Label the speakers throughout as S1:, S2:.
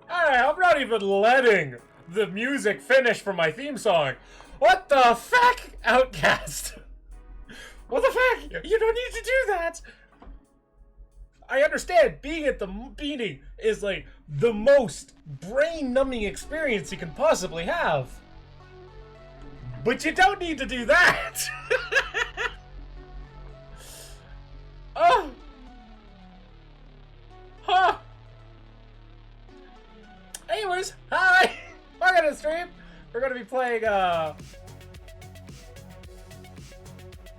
S1: I'm not even letting the music finish for my theme song. What the fuck, Outcast? What the fuck? You don't need to do that. I understand being at the meeting is like the most brain-numbing experience you can possibly have. But you don't need to do that. Oh. Huh. Anyways, hi. Welcome to the stream. We're gonna be playing.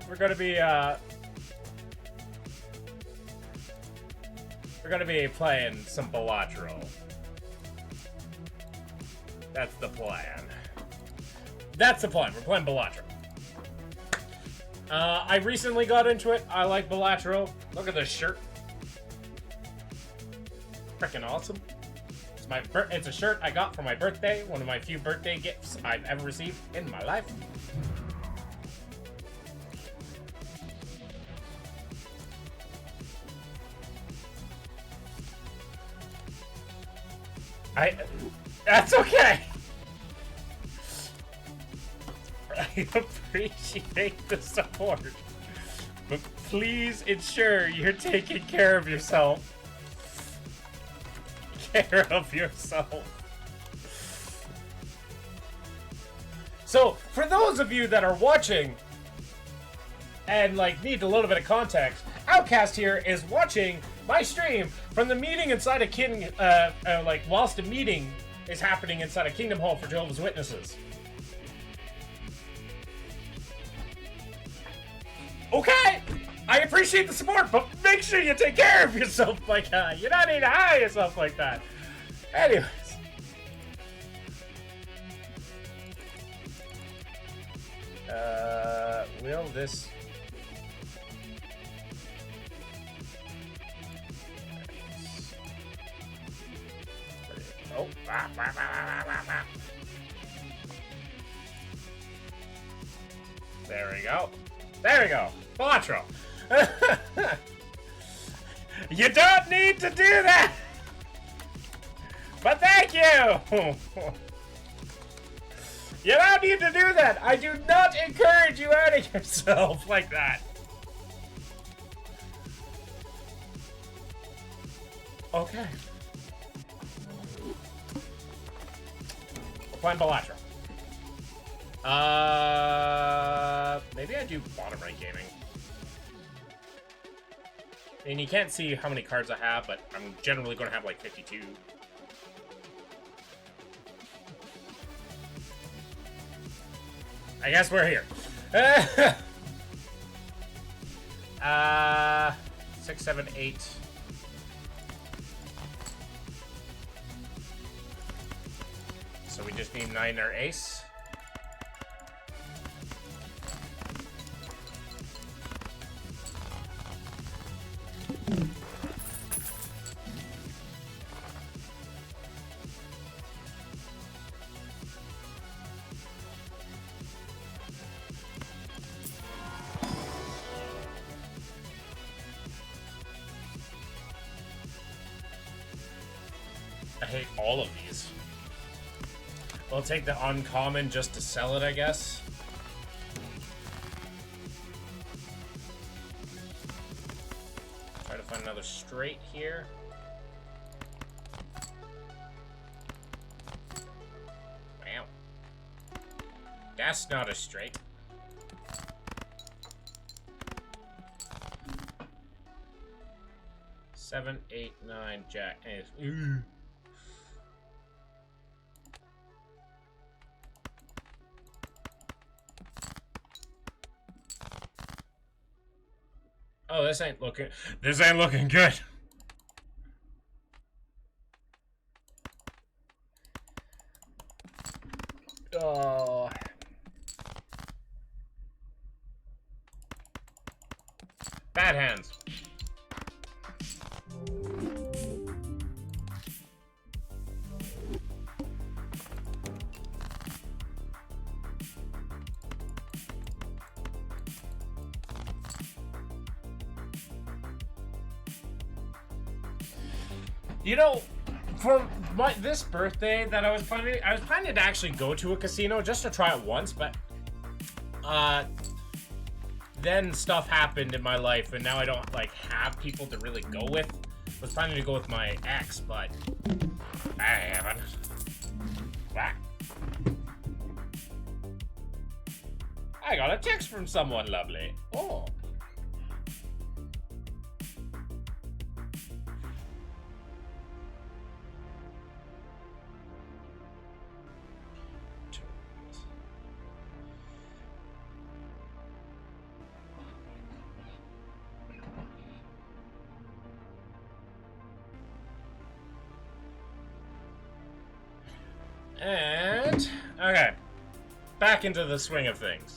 S1: We're gonna be playing some Balatro. That's the plan. That's the plan. We're playing Balatro. I recently got into it. I like Balatro. Look at this shirt. Freaking awesome. It's a shirt I got for my birthday. One of my few birthday gifts I've ever received in my life. That's okay. I appreciate the support, but please ensure you're taking care of yourself. Care of yourself. So, for those of you that are watching and like need a little bit of context, Outcast here is watching my stream from the meeting inside a whilst a meeting is happening inside a Kingdom Hall for Jehovah's Witnesses. Okay, I appreciate the support, but make sure you take care of yourself like that. You don't need to hire yourself like that. Anyways. Will this... Oh. There we go. There we go. Balatro. You don't need to do that! But thank you! You don't need to do that! I do not encourage you out of yourself like that. Okay. We're playing Balatro. Maybe I do bottom right gaming. And you can't see how many cards I have, but I'm generally going to have like 52. I guess we're here. 6, 7, 8. So we just need 9 or ace. I hate all of these. We'll take the uncommon just to sell it, I guess. Try to find another straight here. Wow. That's not a straight. Seven, 8, 9, jack. Ooh. Oh, this ain't looking good. Oh. Bad hands. You know, from this birthday that I was planning to actually go to a casino just to try it once, but then stuff happened in my life, and now I don't like have people to really go with. I was planning to go with my ex, but I haven't. Whack. I got a text from someone lovely. Oh. And, okay, back into the swing of things.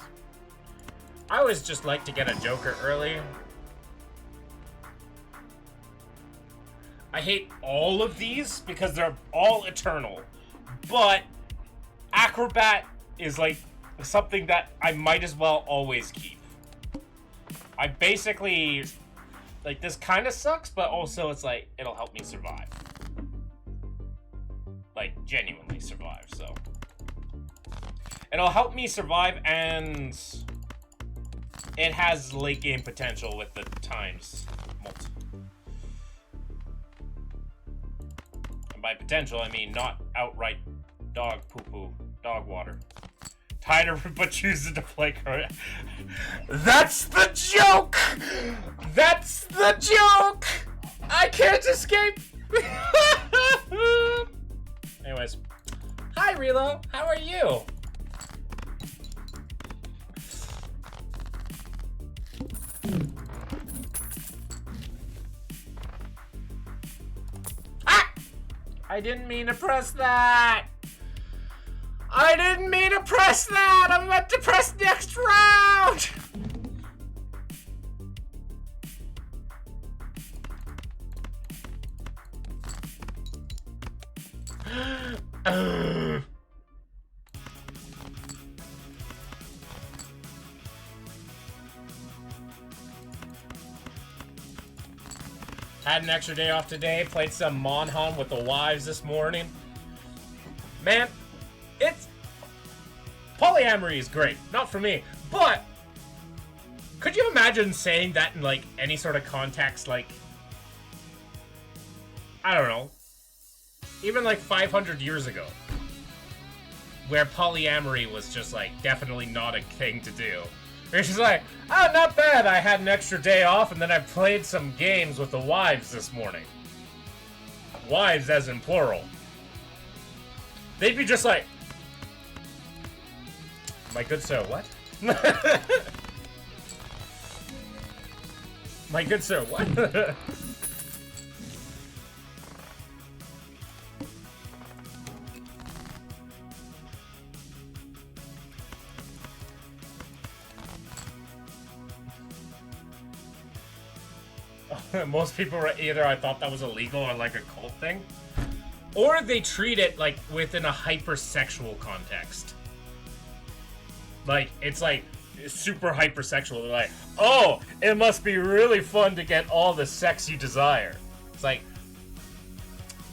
S1: I always just like to get a Joker early. I hate all of these because they're all eternal, but Acrobat is like something that I might as well always keep. I basically, like, this kind of sucks, but also it's like, it'll help me survive. Like, genuinely survive, so. It'll help me survive, and it has late game potential with the times mult. And by potential, I mean not outright dog poo-poo, dog water. Tighter, but chooses to play correct. That's the joke! That's the joke! I can't escape! Anyways, hi Relo, how are you? Ah! I didn't mean to press that! I didn't mean to press that! I meant to press next round! Had an extra day off today, played some Monham with the wives this morning. Man, polyamory is great, not for me, but could you imagine saying that in like any sort of context, like, I don't know, even like 500 years ago, where polyamory was just like definitely not a thing to do. It's just like, oh, not bad, I had an extra day off and then I played some games with the wives this morning. Wives as in plural. They'd be just like, my good sir, what? My good sir, what? Most people were either I thought that was illegal or like a cult thing, or they treat it like within a hypersexual context. Like, it's like super hypersexual. They're like, oh, it must be really fun to get all the sex you desire. It's like,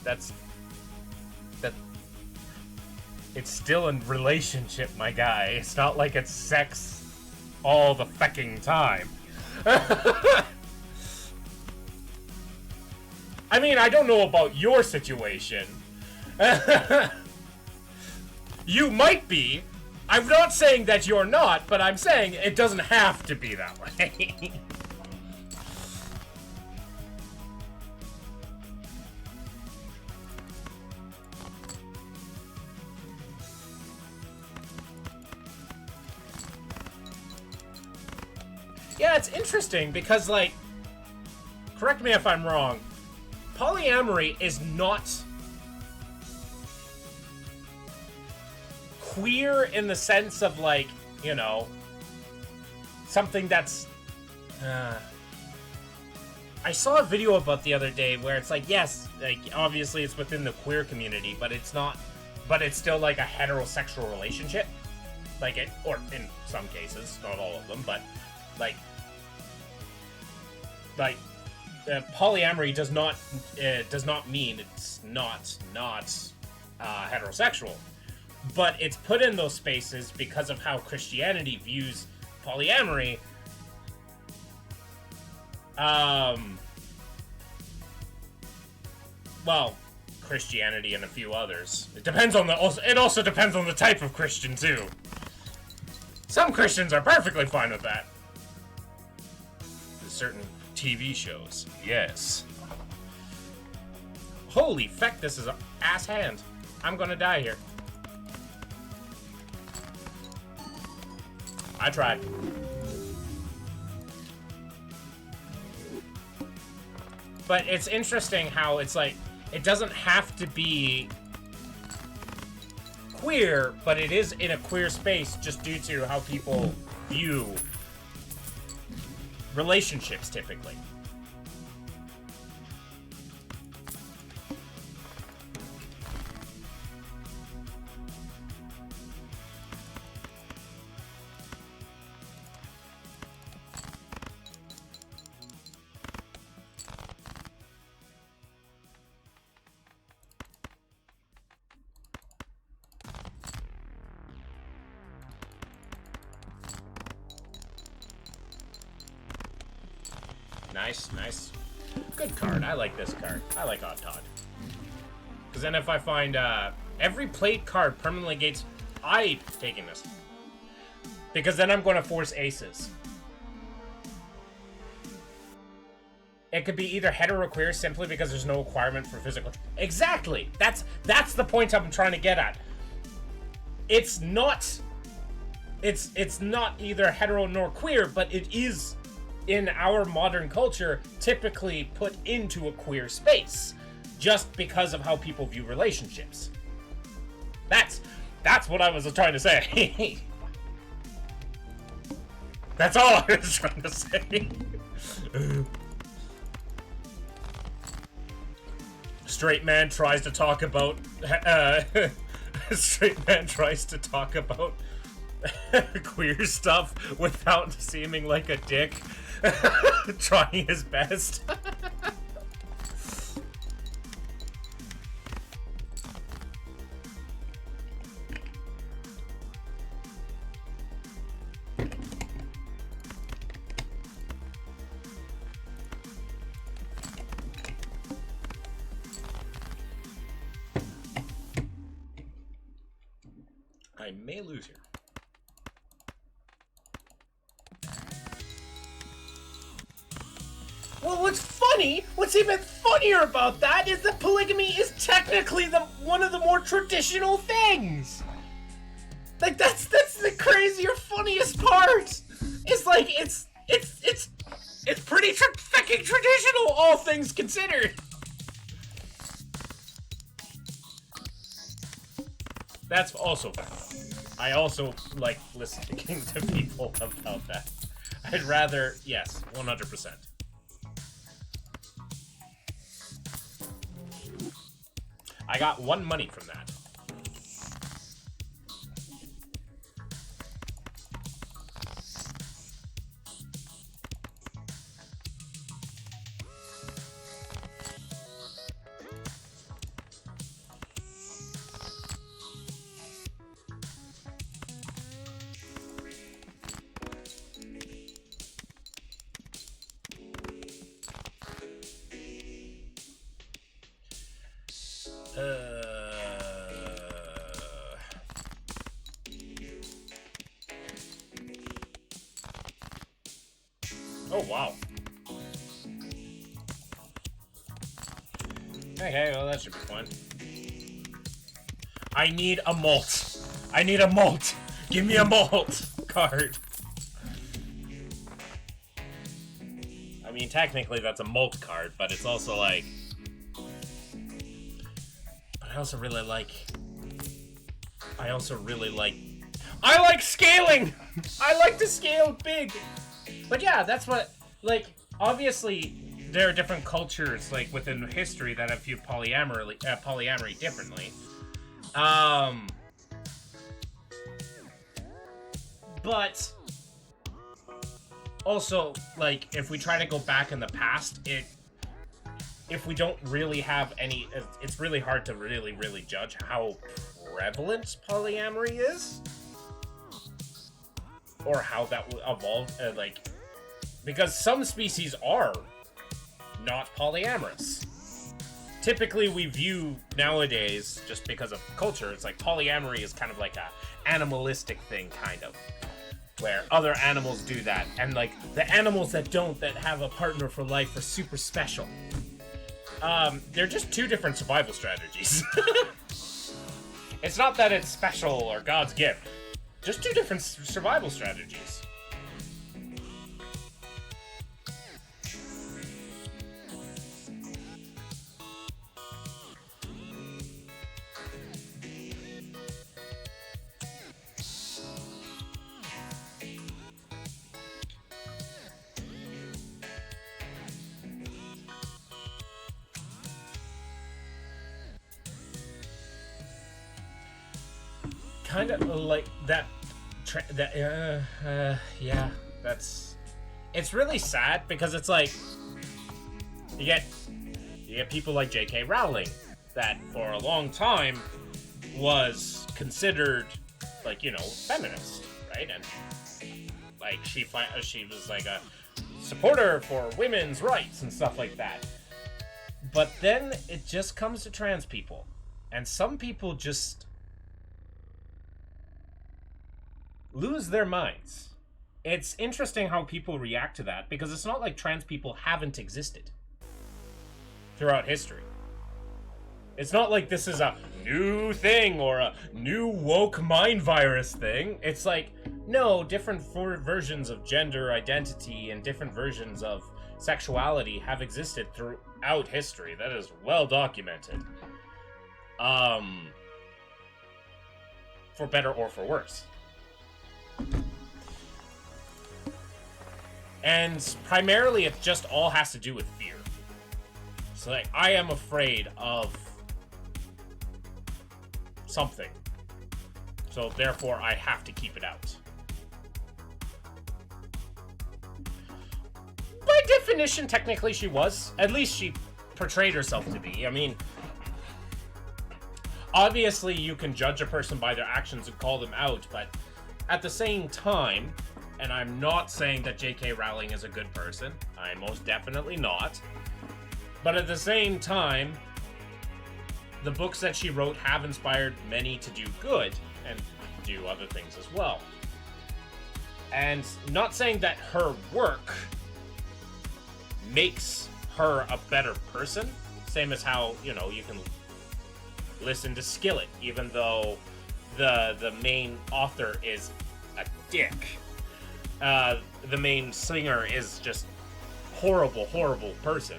S1: that it's still a relationship, my guy. It's not like it's sex all the fucking time. I mean, I don't know about your situation. You might be. I'm not saying that you're not, but I'm saying it doesn't have to be that way. Yeah, it's interesting because, like, correct me if I'm wrong, polyamory is not queer in the sense of, like, you know, something that's, I saw a video about the other day where it's like, yes, like, obviously it's within the queer community, but it's not, but it's still like a heterosexual relationship, like it, or in some cases, not all of them, but like, polyamory does not mean it's not heterosexual, but it's put in those spaces because of how Christianity views polyamory. Well, Christianity and a few others. It depends on it also depends on the type of Christian too. Some Christians are perfectly fine with that. Certain TV shows, yes. Holy feck, this is an ass hand. I'm gonna die here. I tried. But it's interesting how it's like, it doesn't have to be queer, but it is in a queer space just due to how people view relationships typically. Nice, nice. Good card. I like this card. I like Odd Todd. Because then if I find, every played card permanently negates... I'm taking this. Because then I'm going to force aces. It could be either hetero or queer simply because there's no requirement for physical... Exactly! That's the point I'm trying to get at. It's not... It's not either hetero nor queer, but it is... in our modern culture, typically put into a queer space, just because of how people view relationships. That's what I was trying to say. That's all I was trying to say. Straight man tries to talk about queer stuff without seeming like a dick. Trying his best. I may lose here. Well, what's even funnier about that is that polygamy is technically one of the more traditional things. Like, that's the crazier, funniest part. It's like, it's pretty fucking traditional, all things considered. That's also fun. I also like listening to people about that. I'd rather, yes, 100%. I got 1 money from that. Oh, wow. Okay, well, that should be fun. I need a molt. I need a molt. Give me a molt card. I mean, technically that's a molt card, but it's also like... But I also really like... I like scaling! I like to scale big! But yeah, that's what, like, obviously there are different cultures, like, within history that have viewed polyamory differently. But also, like, if we try to go back in the past, if we don't really have any, it's really hard to really judge how prevalent polyamory is, or how that will evolve, like, because some species are not polyamorous. Typically, we view nowadays, just because of culture, it's like polyamory is kind of like a animalistic thing, kind of, where other animals do that, and like the animals that don't, that have a partner for life, are super special. They're just two different survival strategies. It's not that it's special or God's gift, just two different survival strategies. Kind of like that. Yeah, that's. It's really sad because it's like you get people like J.K. Rowling that for a long time was considered like, you know, feminist, right? And like she was like a supporter for women's rights and stuff like that. But then it just comes to trans people, and some people just lose their minds. It's interesting how people react to that, because it's not like trans people haven't existed throughout history. It's not like this is a new thing or a new woke mind virus thing. It's like, no, different versions of gender identity and different versions of sexuality have existed throughout history. That is well documented. For better or for worse. And primarily it just all has to do with fear. So like, I am afraid of something, so therefore I have to keep it out. By definition, technically she was. At least she portrayed herself to be. I mean, obviously you can judge a person by their actions and call them out, but at the same time, and I'm not saying that J.K. Rowling is a good person, I'm most definitely not, but at the same time, the books that she wrote have inspired many to do good and do other things as well. And not saying that her work makes her a better person, same as how, you know, you can listen to Skillet, even though the main author is a dick. The main singer is just horrible person.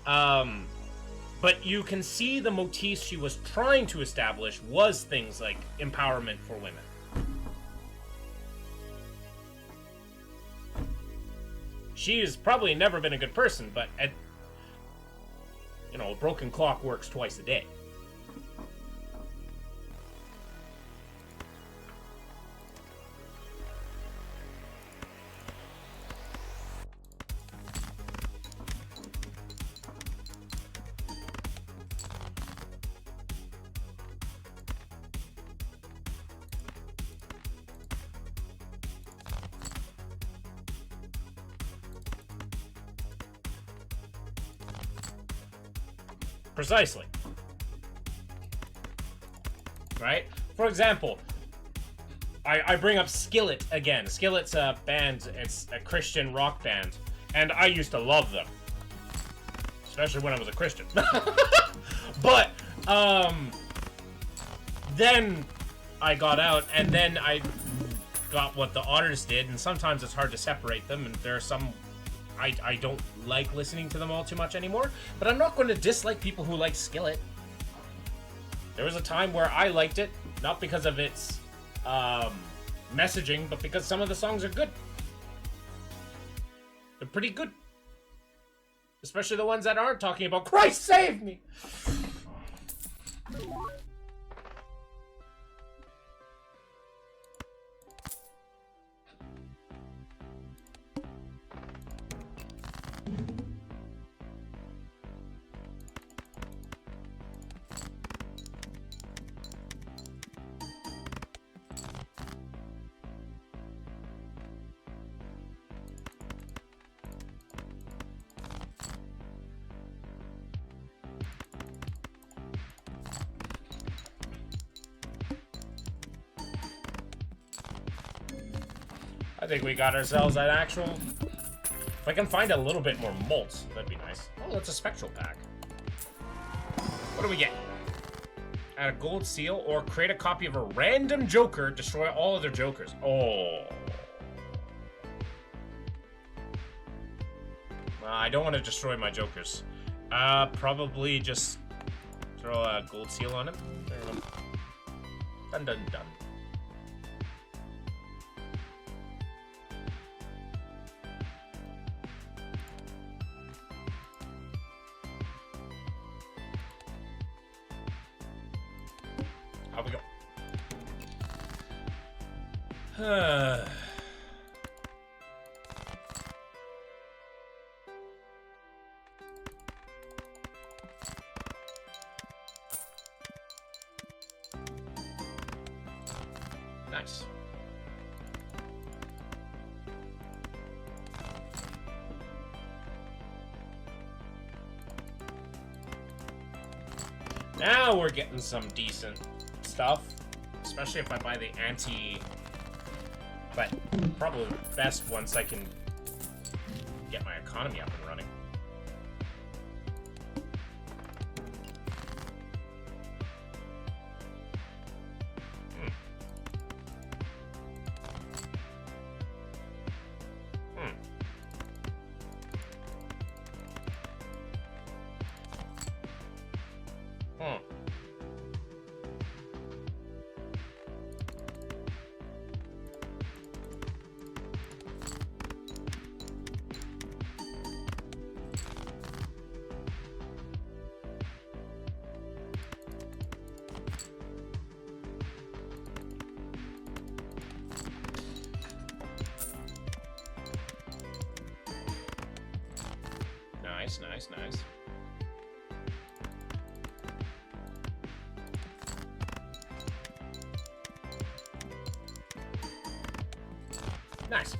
S1: But you can see the motifs she was trying to establish was things like empowerment for women. She has probably never been a good person, but you know, a broken clock works twice a day. Precisely. Right? For example, I bring up Skillet again. Skillet's a band, it's a Christian rock band, and I used to love them. Especially when I was a Christian. But, then I got out, and then I got what the Otters did, and sometimes it's hard to separate them, and there are some I don't like listening to them all too much anymore, but I'm not going to dislike people who like Skillet. There was a time where I liked it, not because of its messaging, but because some of the songs are good. They're pretty good. Especially the ones that aren't talking about Christ save me! I think we got ourselves an actual... If I can find a little bit more malt, that'd be nice. Oh, that's a spectral pack. What do we get? Add a gold seal or create a copy of a random Joker, destroy all other Jokers. Oh. I don't want to destroy my Jokers. Probably just throw a gold seal on him. There we go. Dun dun dun. Out we go. Nice. Now we're getting some decent stuff, especially if I buy the anti, but probably best once I can get my economy up and running. Nice, nice, nice. Nice.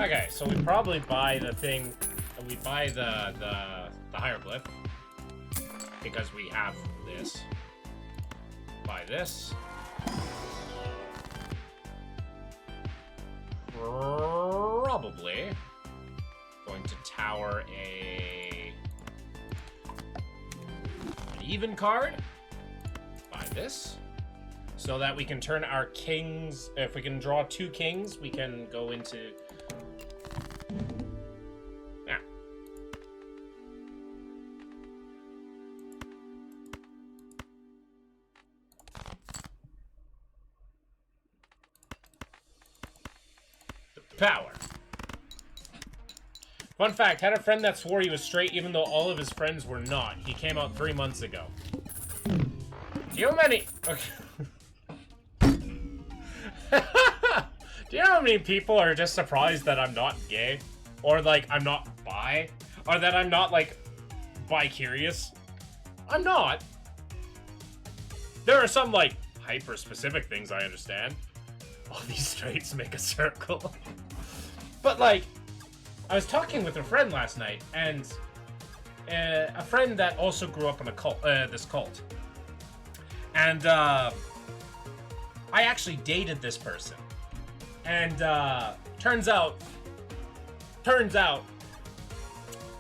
S1: Okay, so we probably buy the thing. We buy the hieroglyph because we have this. Buy this. Probably going to tower an even card. Buy this. So that we can turn our kings, if we can draw 2 kings, we can go into... Yeah. The power. Fun fact, had a friend that swore he was straight even though all of his friends were not. He came out 3 months ago. Do you know how many... Okay. Do you know how many people are just surprised that I'm not gay? Or, like, I'm not bi? Or that I'm not, like, bi-curious? I'm not. There are some, like, hyper-specific things I understand. All these straights make a circle. But, like, I was talking with a friend last night, and a friend that also grew up in a cult, this cult. And, I actually dated this person. And, turns out,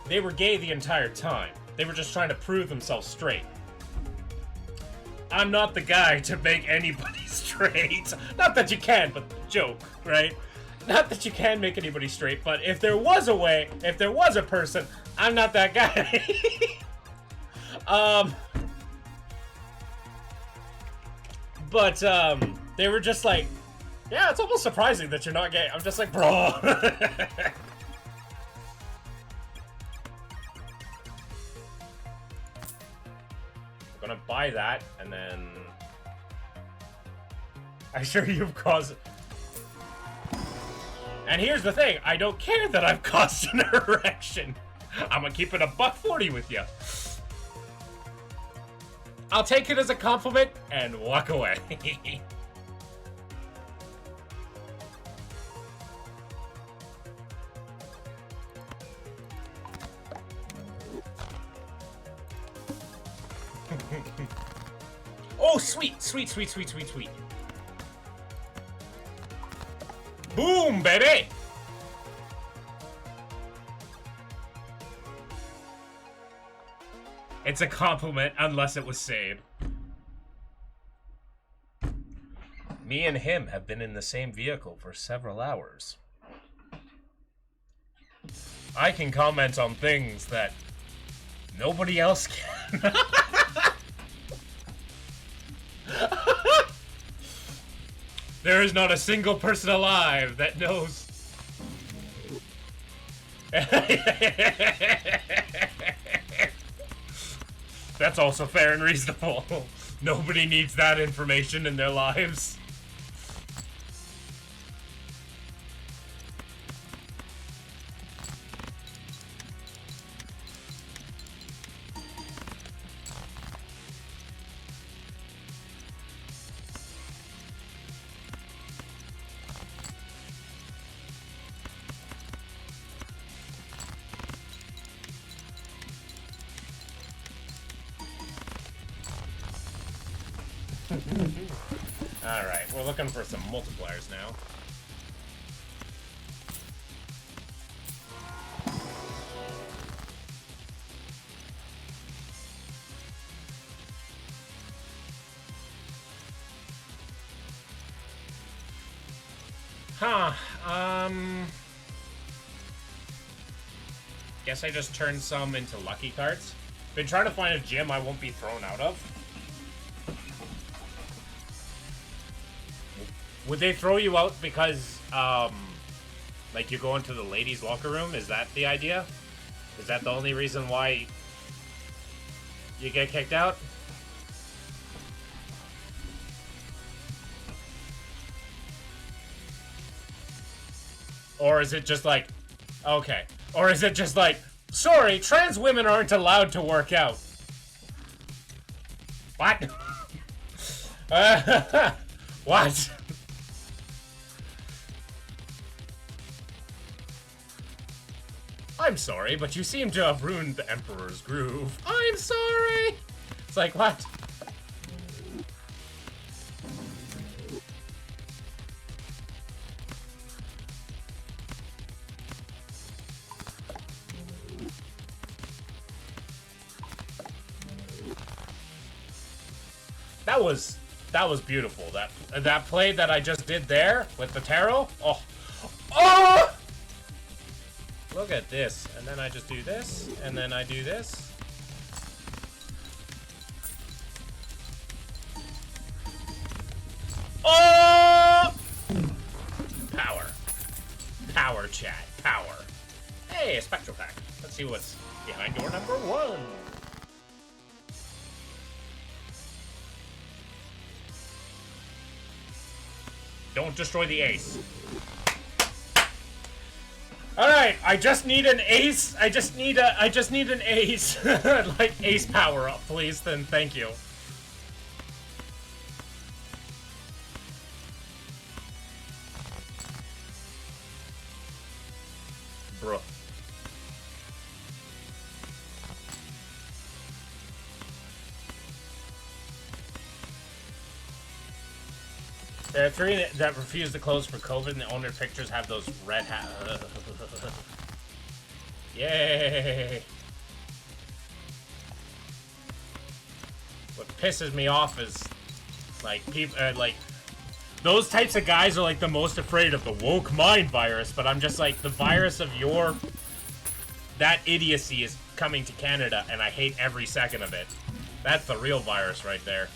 S1: they were gay the entire time. They were just trying to prove themselves straight. I'm not the guy to make anybody straight. Not that you can, but joke, right? Not that you can make anybody straight, but if there was a way, if there was a person, I'm not that guy. But, they were just like, yeah, it's almost surprising that you're not gay. I'm just like, bro. I'm gonna buy that, and then... I sure you've caused... And here's the thing, I don't care that I've caused an erection. I'm gonna keep it $1.40 with you. I'll take it as a compliment and walk away. Oh, sweet, sweet, sweet, sweet, sweet, sweet. Boom, baby! It's a compliment unless it was said. Me and him have been in the same vehicle for several hours. I can comment on things that nobody else can. There is not a single person alive that knows. That's also fair and reasonable. Nobody needs that information in their lives. Alright, we're looking for some multipliers now. Huh, guess I just turned some into lucky cards. Been trying to find a gym I won't be thrown out of. Would they throw you out because, like you go into the ladies' locker room? Is that the idea? Is that the only reason why you get kicked out? Or is it just like, okay. Or is it just like, sorry, trans women aren't allowed to work out. What? What? I'm sorry, but you seem to have ruined the Emperor's groove. I'm sorry! It's like, what? That was beautiful. That play that I just did there with the tarot. Oh. Oh! Look at this. And then I just do this, and then I do this. Oh! Power. Power, chat. Power. Hey, a spectral pack. Let's see what's behind door number 1. Don't destroy the ace. Alright, I just need an ace. I just need an ace. Like ace power up, please, then thank you. Bruh. There are 3 that refuse to close for COVID, and the owner pictures have those red hats. Yay! What pisses me off is, like, people, like, those types of guys are, like, the most afraid of the woke mind virus, but I'm just like, the virus of that idiocy is coming to Canada, and I hate every second of it. That's the real virus right there.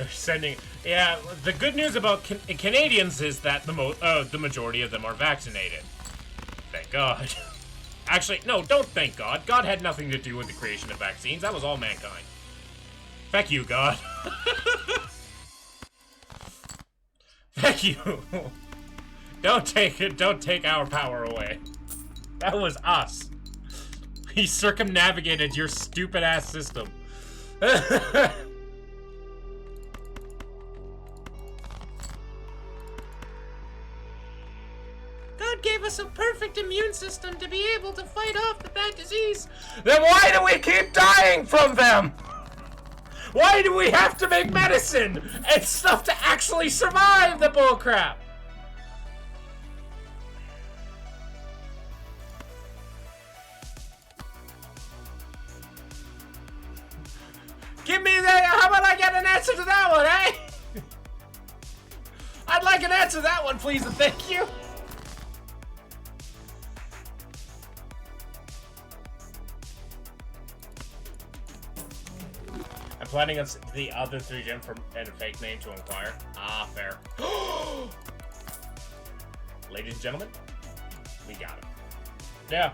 S1: Sending, yeah. The good news about Canadians is that the majority of them are vaccinated. Thank God. Actually, no, don't thank God. God had nothing to do with the creation of vaccines. That was all mankind. Thank you, God. Thank you. Don't take our power away. That was us. He circumnavigated your stupid ass system. us a perfect immune system to be able to fight off the bad disease. Then why do we keep dying from them? Why do we have to make medicine and stuff to actually survive the bullcrap? Give me that. How about I get an answer to that one, eh? I'd like an answer to that one, please, and thank you. I'm planning on the other 3 gym and a fake name to inquire. Ah, fair. Ladies and gentlemen, we got him. Yeah.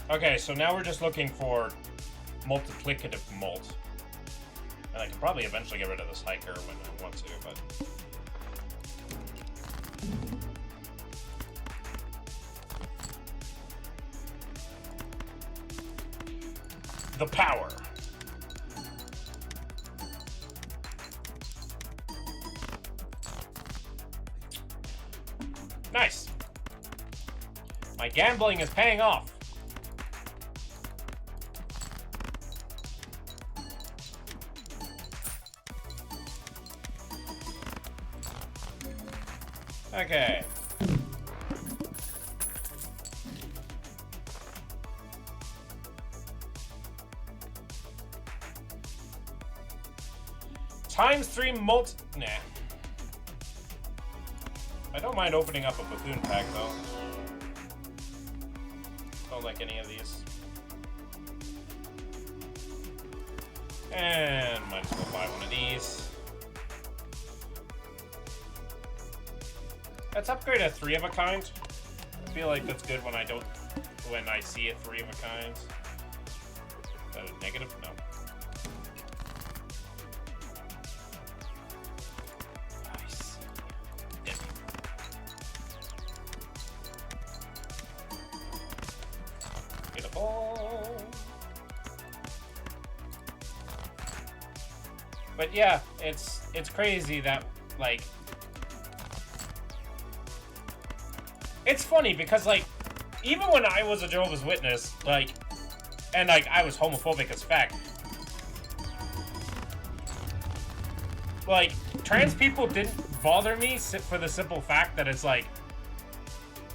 S1: Okay, so now we're just looking for multiplicative mult. And I can probably eventually get rid of this hiker when I want to, but... The power. Nice. My gambling is paying off. Okay. ×3 mult. Nah. I don't mind opening up a Buffoon pack though. Don't like any of these. And might as well buy one of these. Let's upgrade a 3 of a kind. I feel like that's good when I see it 3 of a kind. Is that a negative? No. Nice. Yeah. Beautiful. But yeah, it's crazy that like. It's funny because, like, even when I was a Jehovah's Witness, like, and, like, I was homophobic as fact, like, trans people didn't bother me for the simple fact that it's like,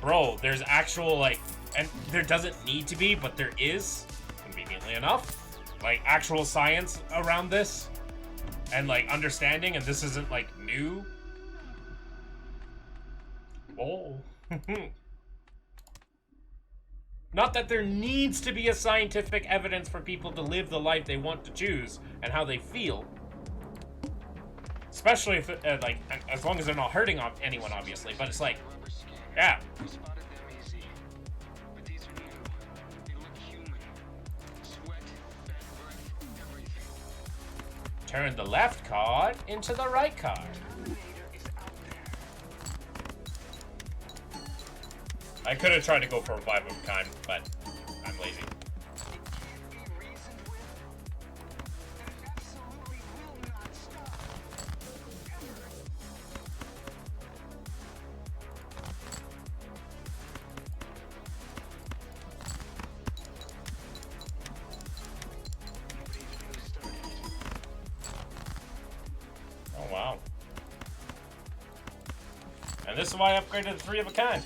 S1: bro, there's actual, like, and there doesn't need to be, but there is, conveniently enough, like, actual science around this, and, like, understanding, and this isn't, like, new. Oh. Not that there needs to be a scientific evidence for people to live the life they want to choose and how they feel. Especially if, like, as long as they're not hurting anyone, obviously. But it's like, yeah. Turn the left card into the right card. I could have tried to go for a 5 of a kind, but I'm lazy. Oh, wow. And this is why I upgraded to 3 of a kind.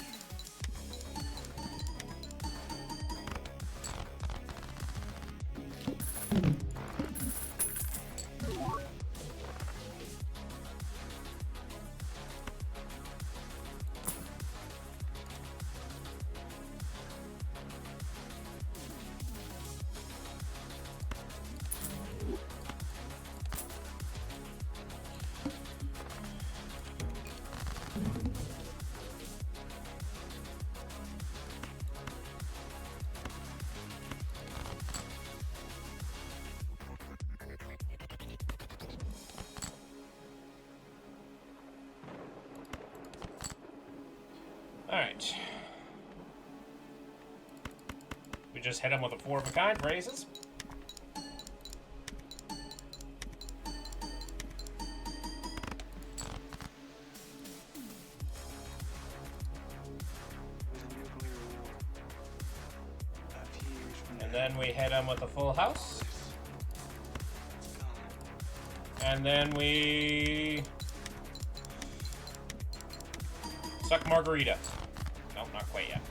S1: Alright. We just hit him with a 4 of a kind for aces. Then we hit him with a full house. And then we suck margarita. Nope, not quite yet.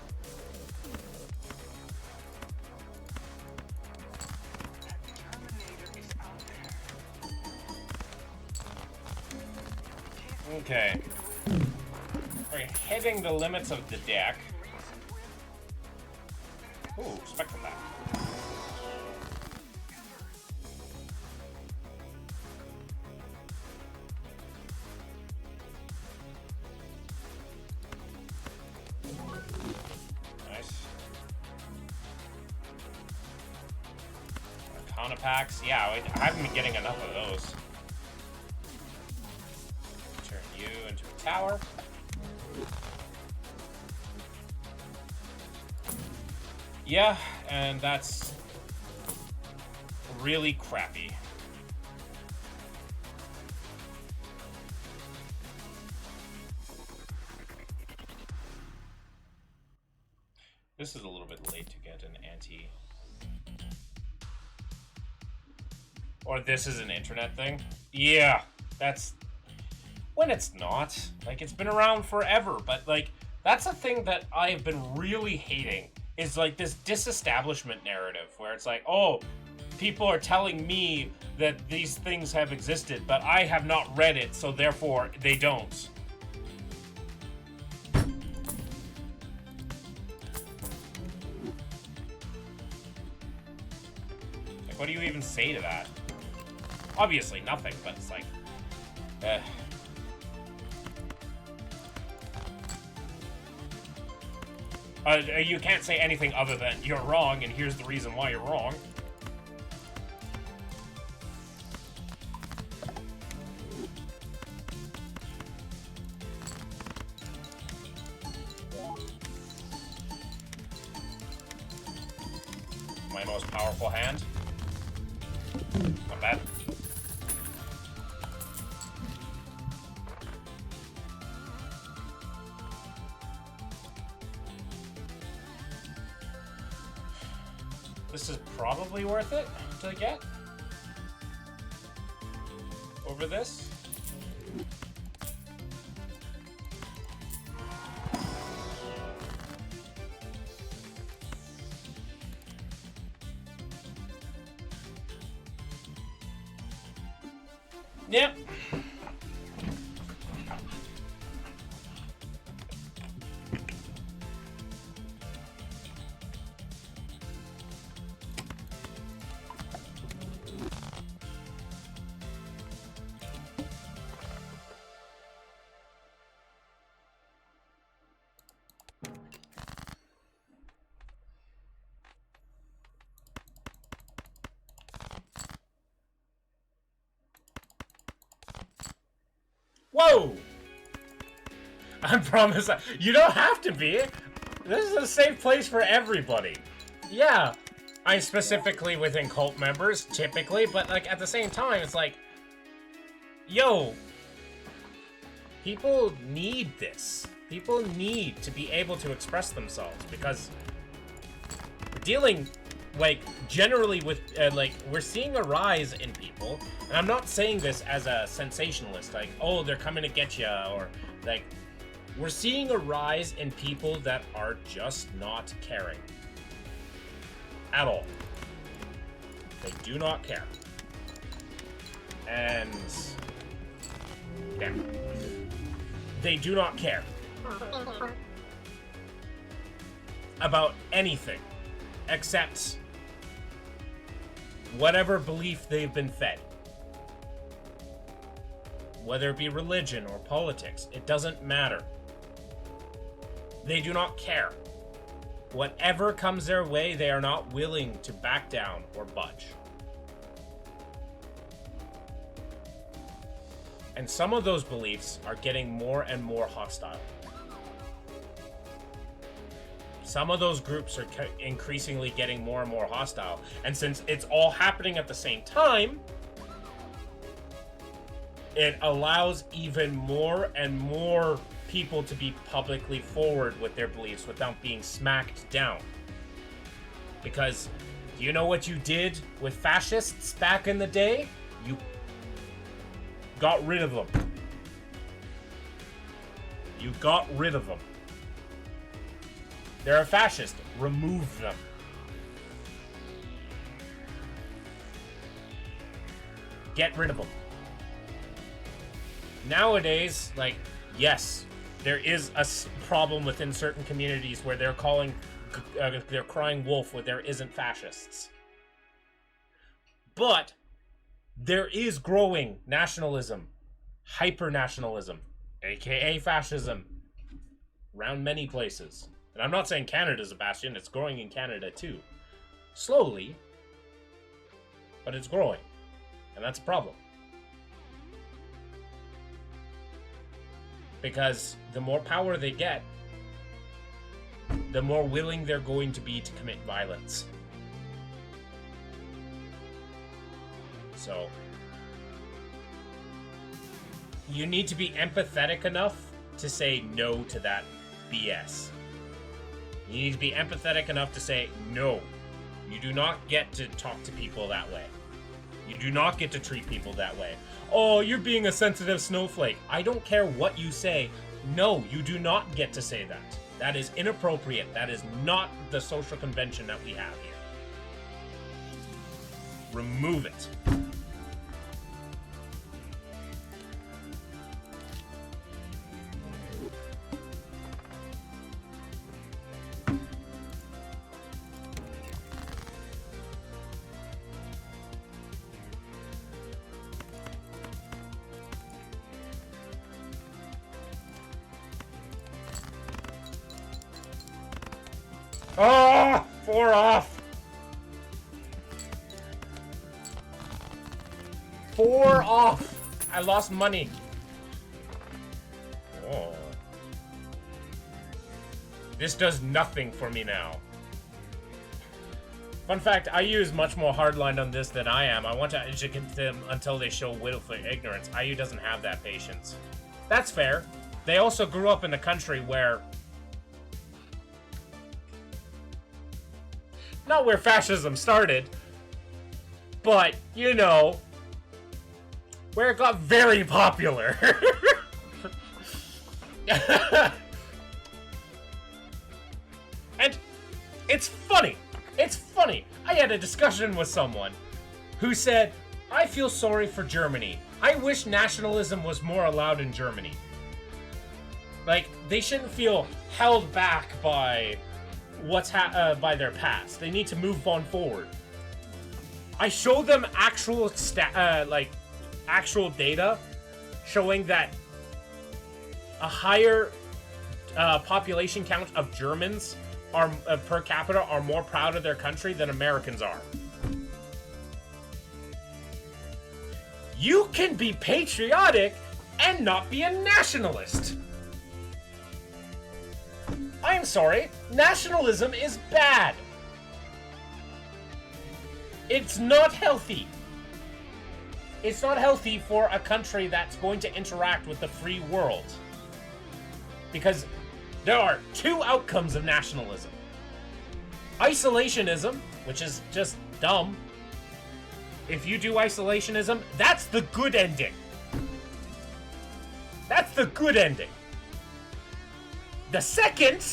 S1: Okay. We're hitting the limits of the deck. Ooh, Spectral Pack. Nice. Arcana packs. Yeah, I haven't been getting enough of those. Turn you into a tower. Yeah, and that's really crappy. This is a little bit late to get an anti. Or this is an internet thing? Yeah, that's when it's not. Like, it's been around forever, but like, that's a thing that I've been really hating. Is like this disestablishment narrative where it's like, oh, people are telling me that these things have existed, but I have not read it, so therefore they don't. Like, what do you even say to that? Obviously nothing, but it's like, you can't say anything other than you're wrong, and here's the reason why you're wrong. My most powerful hand. Not bad. This is probably worth it to get over this. Yep. Whoa! I promise, you don't have to be. This is a safe place for everybody. Yeah, I'm specifically within cult members, typically, but like at the same time, it's like, yo, people need this. People need to be able to express themselves because we're dealing, like, generally with, like, we're seeing a rise in people, and I'm not saying this as a sensationalist, like, oh, they're coming to get you, or, like, we're seeing a rise in people that are just not caring. At all. They do not care. And, yeah. They do not care about anything except whatever belief they've been fed. Whether it be religion or politics, it doesn't matter. They do not care. Whatever comes their way, they are not willing to back down or budge. And some of those beliefs are getting more and more hostile. Some of those groups are increasingly getting more and more hostile. And since it's all happening at the same time, it allows even more and more people to be publicly forward with their beliefs without being smacked down. Because Do you know what you did with fascists back in the day? You got rid of them. You got rid of them. They're a fascist. Remove them. Get rid of them. Nowadays, like, yes, there is a problem within certain communities where they're crying wolf where there isn't fascists. But there is growing nationalism, hyper-nationalism, aka fascism, around many places. And I'm not saying Canada's a bastion, it's growing in Canada too. Slowly, but it's growing. And that's a problem. Because the more power they get, the more willing they're going to be to commit violence. So, you need to be empathetic enough to say no to that BS. You need to be empathetic enough to say, no, you do not get to talk to people that way. You do not get to treat people that way. Oh, you're being a sensitive snowflake. I don't care what you say. No, you do not get to say that. That is inappropriate. That is not the social convention that we have here. Remove it. Oh, 4 off. 4 off. I lost money. Oh. This does nothing for me now. Fun fact, IU is much more hardline on this than I am. I want to educate them until they show willful ignorance. IU doesn't have that patience. That's fair. They also grew up in a country where... not where fascism started, but, you know, where it got very popular. And it's funny. It's funny. I had a discussion with someone who said, I feel sorry for Germany. I wish nationalism was more allowed in Germany. Like, they shouldn't feel held back by... by their past. They need to move on forward. I showed them actual actual data showing that a higher population count of Germans are per capita are more proud of their country than Americans are. You can be patriotic and not be a nationalist. I'm sorry, nationalism is bad. It's not healthy. It's not healthy for a country that's going to interact with the free world. Because there are 2 outcomes of nationalism. Isolationism, which is just dumb. If you do isolationism, that's the good ending. That's the good ending. The second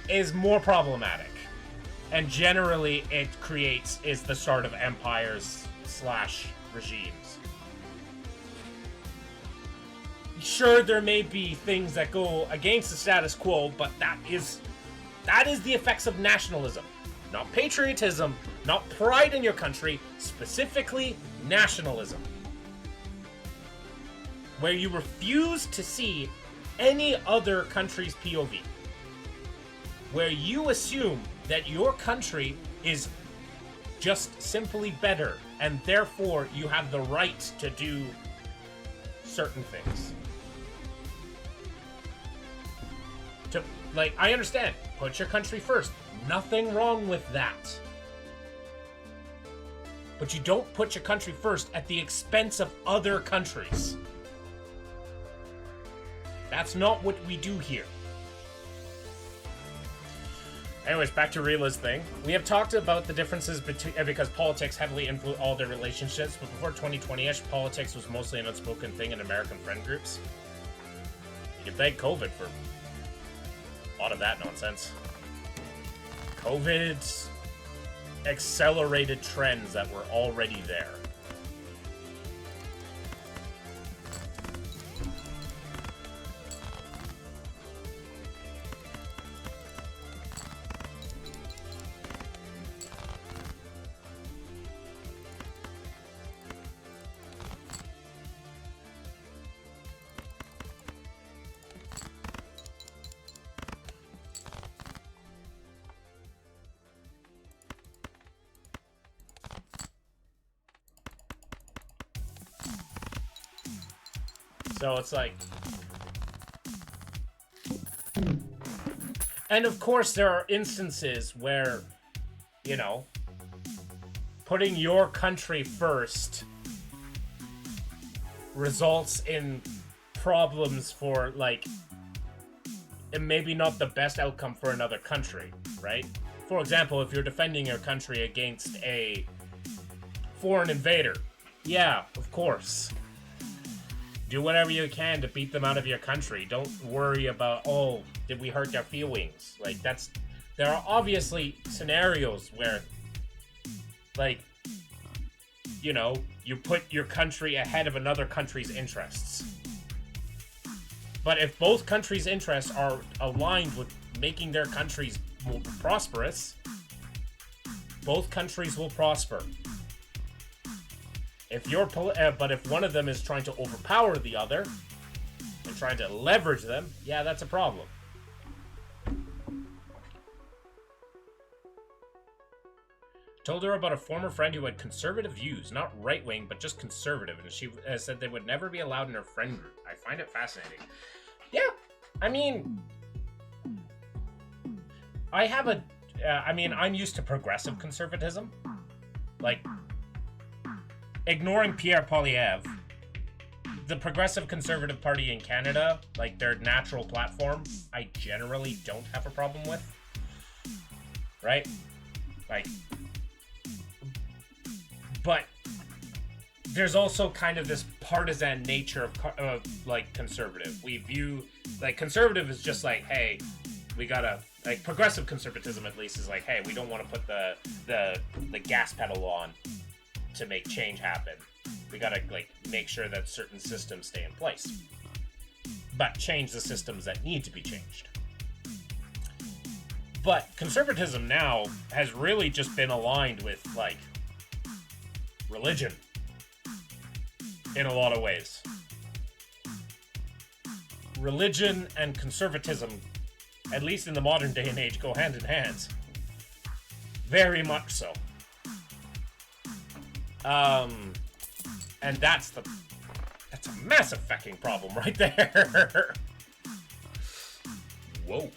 S1: is more problematic, and generally it is the start of empires / regimes. Sure, there may be things that go against the status quo, but that is the effects of nationalism. Not patriotism, not pride in your country, specifically nationalism. Where you refuse to see any other country's POV. Where you assume that your country is just simply better, and therefore you have the right to do certain things. I understand, put your country first. Nothing wrong with that. But you don't put your country first at the expense of other countries. That's not what we do here. Anyways, back to Rila's thing. We have talked about the differences between because politics heavily influence all their relationships, but before 2020-ish, politics was mostly an unspoken thing in American friend groups. You can thank COVID for a lot of that nonsense. COVID accelerated trends that were already there. So it's like... And of course there are instances where, you know, putting your country first results in problems for, like, and maybe not the best outcome for another country, right? For example, if you're defending your country against a foreign invader, yeah, of course. Do whatever you can to beat them out of your country. Don't worry about, oh, did we hurt their feelings? Like, that's... There are obviously scenarios where, like, you know, you put your country ahead of another country's interests. But if both countries' interests are aligned with making their countries more prosperous, both countries will prosper. If you're, but if one of them is trying to overpower the other and trying to leverage them, yeah, that's a problem. Told her about a former friend who had conservative views, not right-wing, but just conservative, and she said they would never be allowed in her friend group. I find it fascinating. Yeah, I mean, I have a, I mean, I'm used to progressive conservatism. Like, ignoring Pierre Poilievre, the Progressive Conservative Party in Canada, like their natural platform, I generally don't have a problem with. Right? Like, but there's also kind of this partisan nature of like conservative. We view, like, conservative is just like, hey, we gotta, like, progressive conservatism at least is like, hey, we don't want to put the gas pedal on to make change happen. We gotta, like, make sure that certain systems stay in place, but change the systems that need to be changed. But conservatism now has really just been aligned with, like, religion in a lot of ways. Religion and conservatism, at least in the modern day and age, go hand in hand. Very much so. And that's a massive fucking problem right there. Whoa.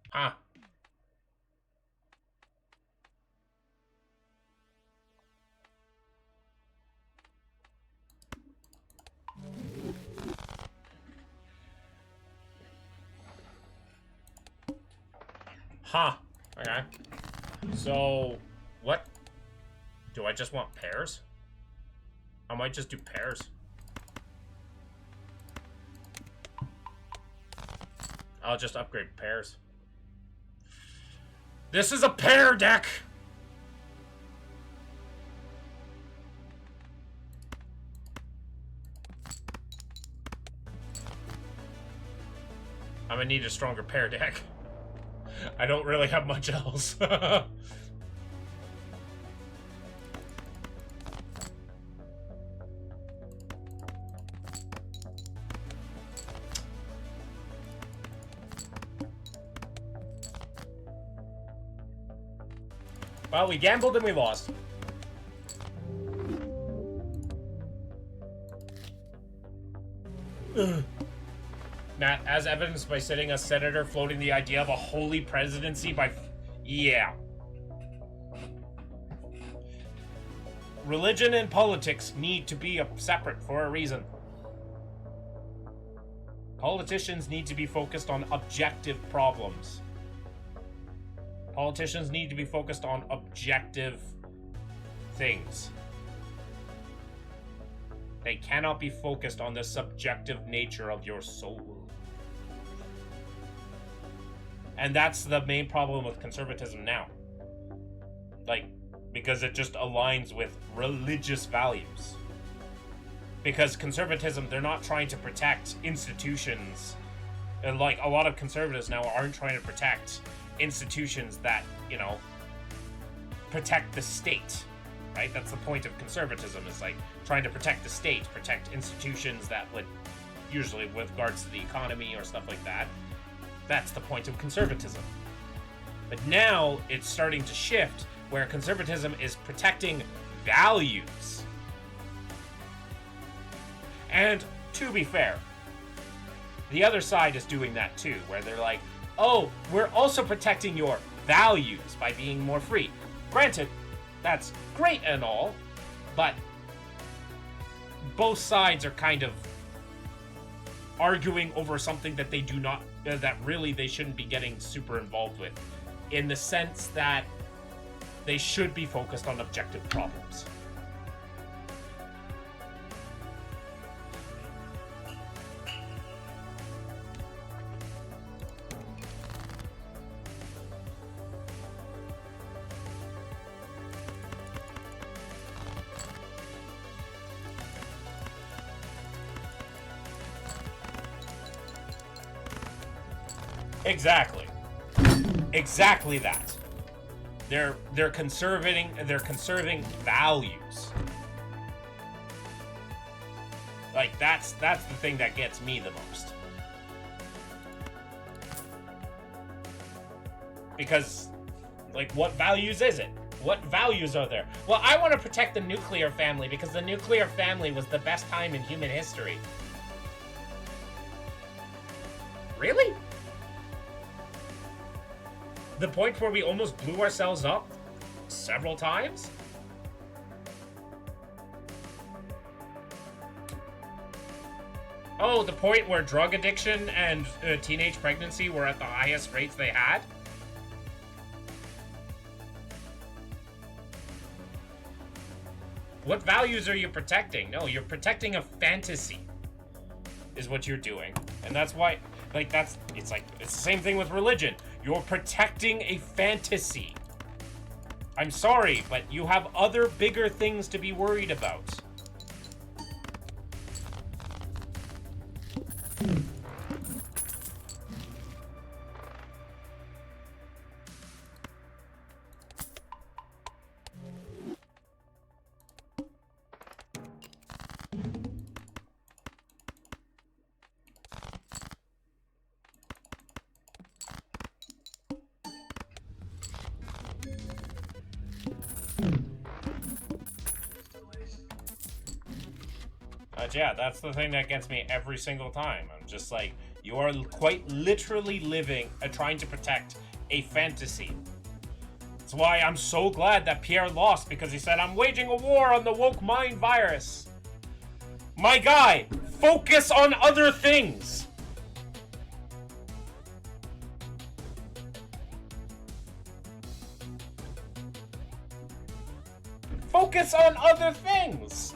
S1: Huh. Huh. Okay. So, what? Do I just want pears? I might just do pears. I'll just upgrade pears. This is a pear deck! I'm gonna need a stronger pear deck. I don't really have much else. Well, we gambled and we lost. Ugh. Matt, as evidenced by sitting a senator floating the idea of a holy presidency by... Yeah. religion and politics need to be separate for a reason. Politicians need to be focused on objective problems. Politicians need to be focused on objective things. They cannot be focused on the subjective nature of your soul. And that's the main problem with conservatism now. Like, because it just aligns with religious values. Because conservatism, they're not trying to protect institutions. And like, a lot of conservatives now aren't trying to protect institutions that, you know, protect the state. Right? That's the point of conservatism, is like trying to protect the state, protect institutions that would, usually with regards to the economy or stuff like that. That's the point of conservatism. But now it's starting to shift where conservatism is protecting values. And to be fair, the other side is doing that too, where they're like, oh, we're also protecting your values by being more free. Granted, that's great and all, but both sides are kind of arguing over something that they do not, that really they shouldn't be getting super involved with, in the sense that they should be focused on objective problems. Exactly. Exactly that. They're conserving values. Like that's the thing that gets me the most. Because like, what values is it? What values are there? Well, I want to protect the nuclear family because the nuclear family was the best time in human history. Really? The point where we almost blew ourselves up several times? Oh, the point where drug addiction and teenage pregnancy were at the highest rates they had? What values are you protecting? No, you're protecting a fantasy, is what you're doing. And that's why, like, it's the same thing with religion. You're protecting a fantasy. I'm sorry, but you have other bigger things to be worried about. Yeah, that's the thing that gets me every single time. I'm just like, you are quite literally living, trying to protect a fantasy. That's why I'm so glad that Pierre lost, because he said, I'm waging a war on the woke mind virus. My guy, focus on other things. Focus on other things.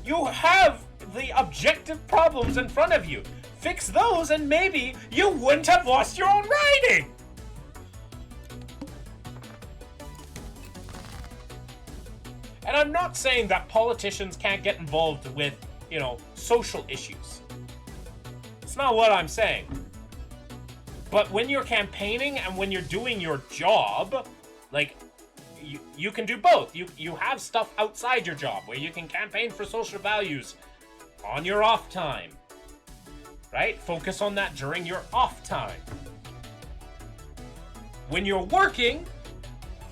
S1: You have the objective problems in front of you. Fix those and maybe you wouldn't have lost your own riding. And I'm not saying that politicians can't get involved with, you know, social issues. It's not what I'm saying. But when you're campaigning and when you're doing your job, like, you can do both. You have stuff outside your job where you can campaign for social values on your off time. Right? Focus on that during your off time. When you're working,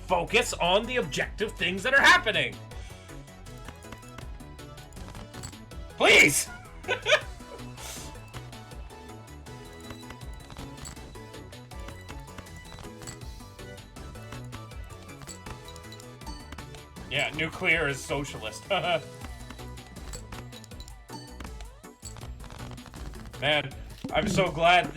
S1: focus on the objective things that are happening. Please! Yeah, nuclear is socialist. Man, I'm so glad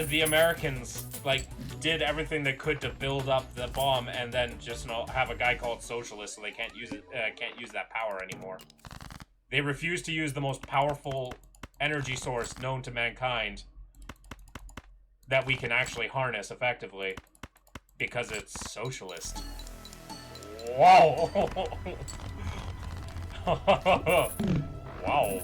S1: the Americans, like, did everything they could to build up the bomb and then just have a guy called socialist so they can't use it, can't use that power anymore. They refuse to use the most powerful energy source known to mankind that we can actually harness effectively because it's socialist. Whoa! Wow.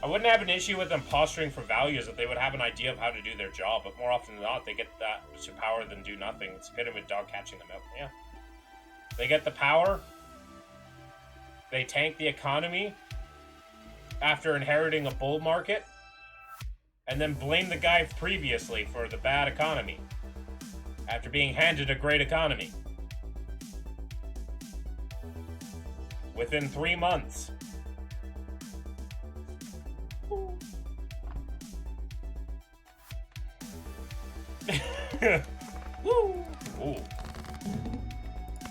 S1: I wouldn't have an issue with them posturing for values if they would have an idea of how to do their job, but more often than not, they get that much power than do nothing. It's a bit of a dog catching them out. Yeah. They get the power, they tank the economy after inheriting a bull market, and then blame the guy previously for the bad economy after being handed a great economy. Within 3 months. Woo! Ooh.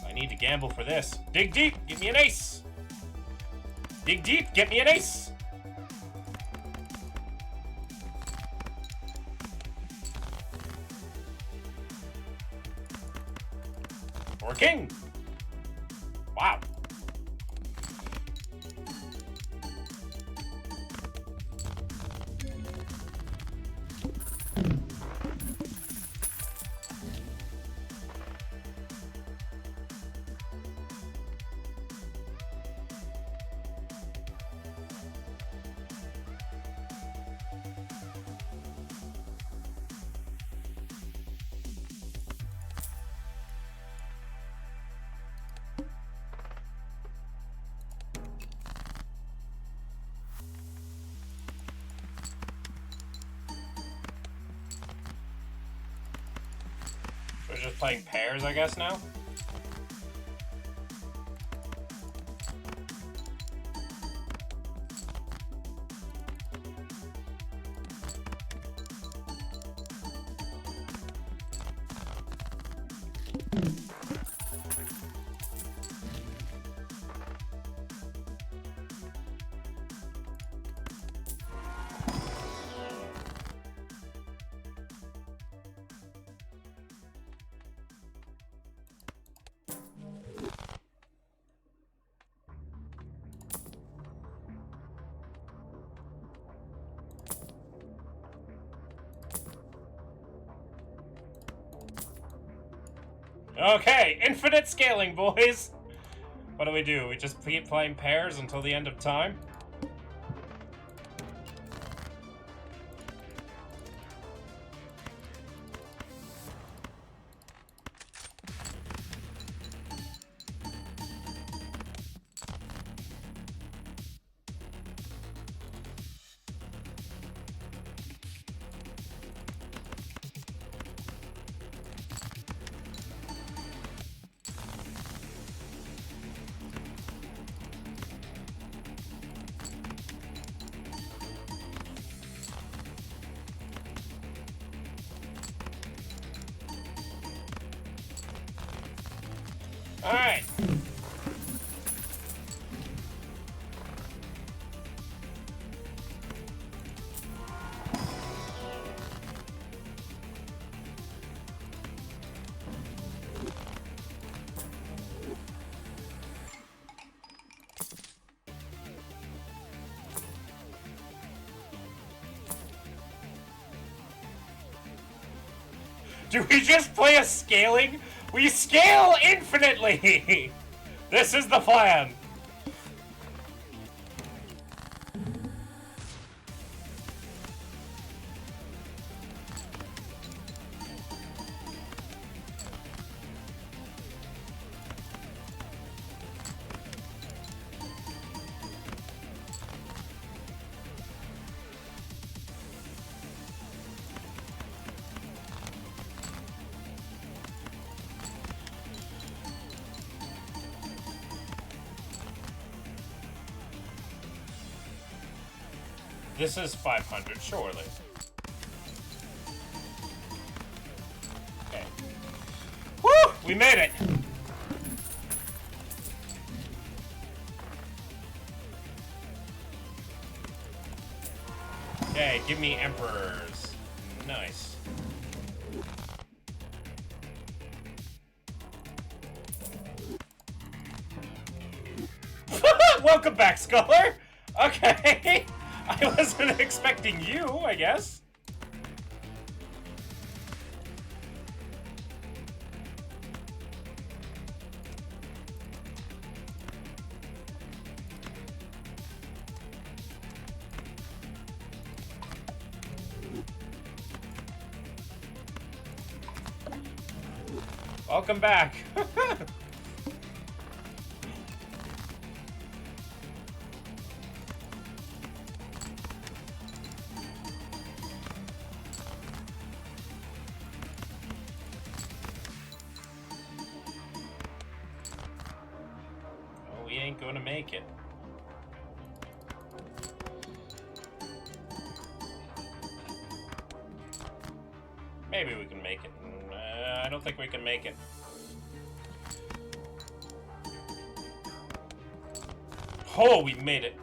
S1: I need to gamble for this. Dig deep, give me an ace. Dig deep, get me an ace. Or king. Wow. We're just playing pairs, I guess, now? Okay, infinite scaling, boys! What do? We just keep playing pairs until the end of time? Alright. Do we just play a scaling? We scale infinitely! This is the plan! This is 500, surely. We made it! Okay, give me Emperors. Nice. Welcome back, Scholar! Okay! I wasn't expecting you, I guess. Welcome back. Oh, we ain't gonna make it. Maybe we can make it. I don't think we can make it. Oh, we made it.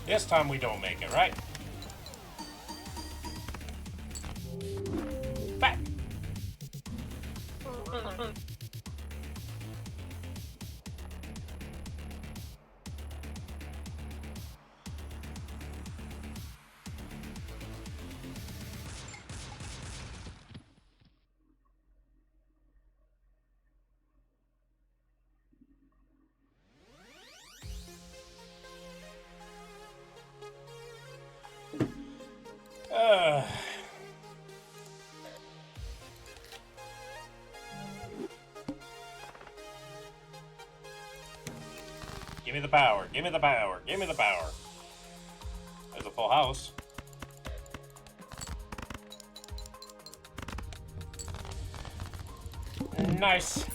S1: This time we don't make it, right? Back! Give me the power, give me the power, give me the power. There's a full house. Nice.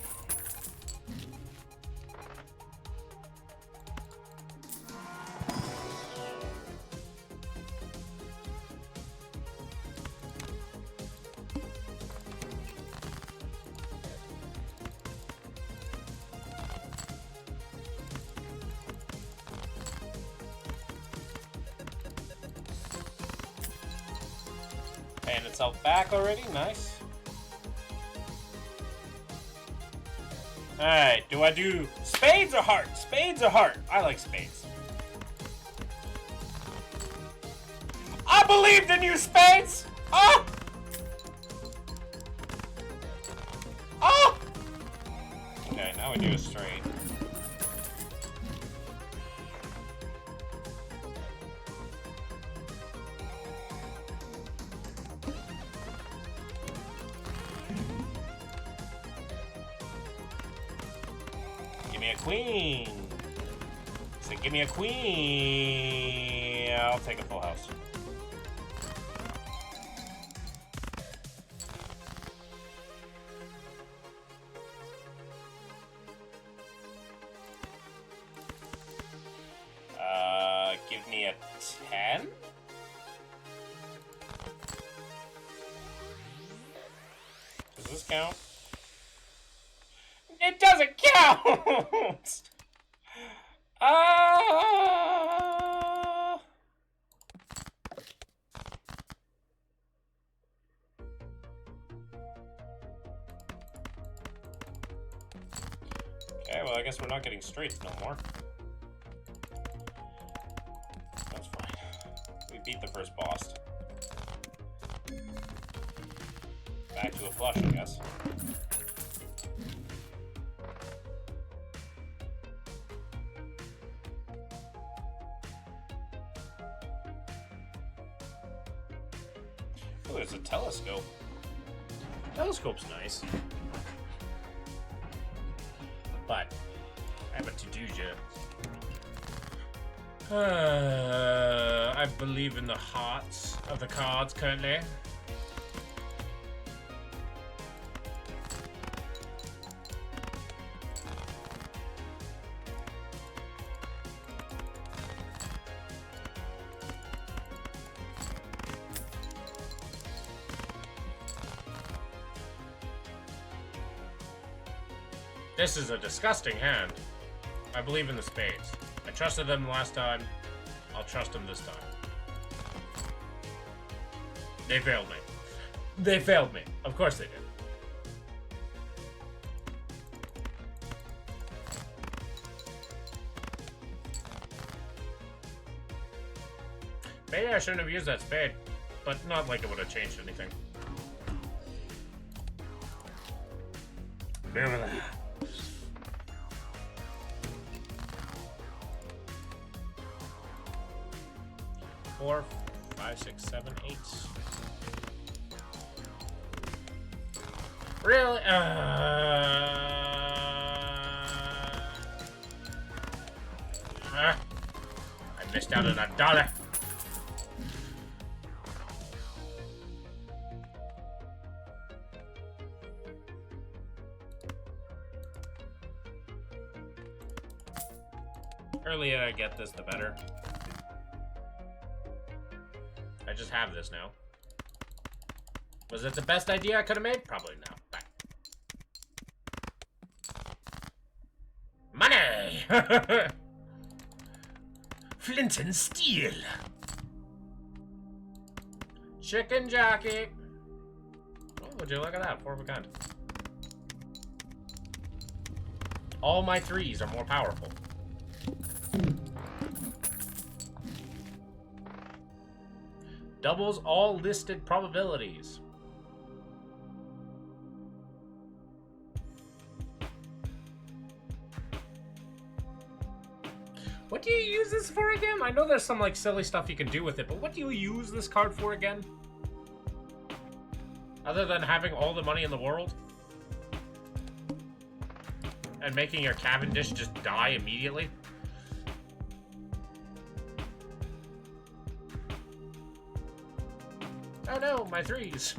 S1: Paying itself back already, nice. Alright, do I do spades or heart? Spades or heart? I like spades. I believed in you, spades! Oh! Oh! Okay, now we do a straight. Give me a queen. So give me a queen. I'll take a full house. Give me a 10? Does this count? It doesn't count! Okay, well, I guess we're not getting straights no more. first boss. Back to a flush, I guess. Oh, there's a telescope. Telescope's nice. But I have a to-do job. I believe in the hearts of the cards currently. This is a disgusting hand. I believe in the spades. I trusted them last time. I'll trust them this time. They failed me. They failed me. Of course they did. Maybe I shouldn't have used that spade, but not like it would have changed anything. Four, 5, 6, 7, 8. Really? I missed out on $1. Earlier I get this, the better. I just have this now. Was it the best idea I could have made? Probably not. Money! Flint and steel. Chicken jockey. Oh, would you look at that? 4 of a kind. All my 3s are more powerful. Doubles all listed probabilities. What do you use this for again? I know there's some like silly stuff you can do with it, but what do you use this card for again? Other than having all the money in the world? And making your Cavendish just die immediately? Oh no, my 3s.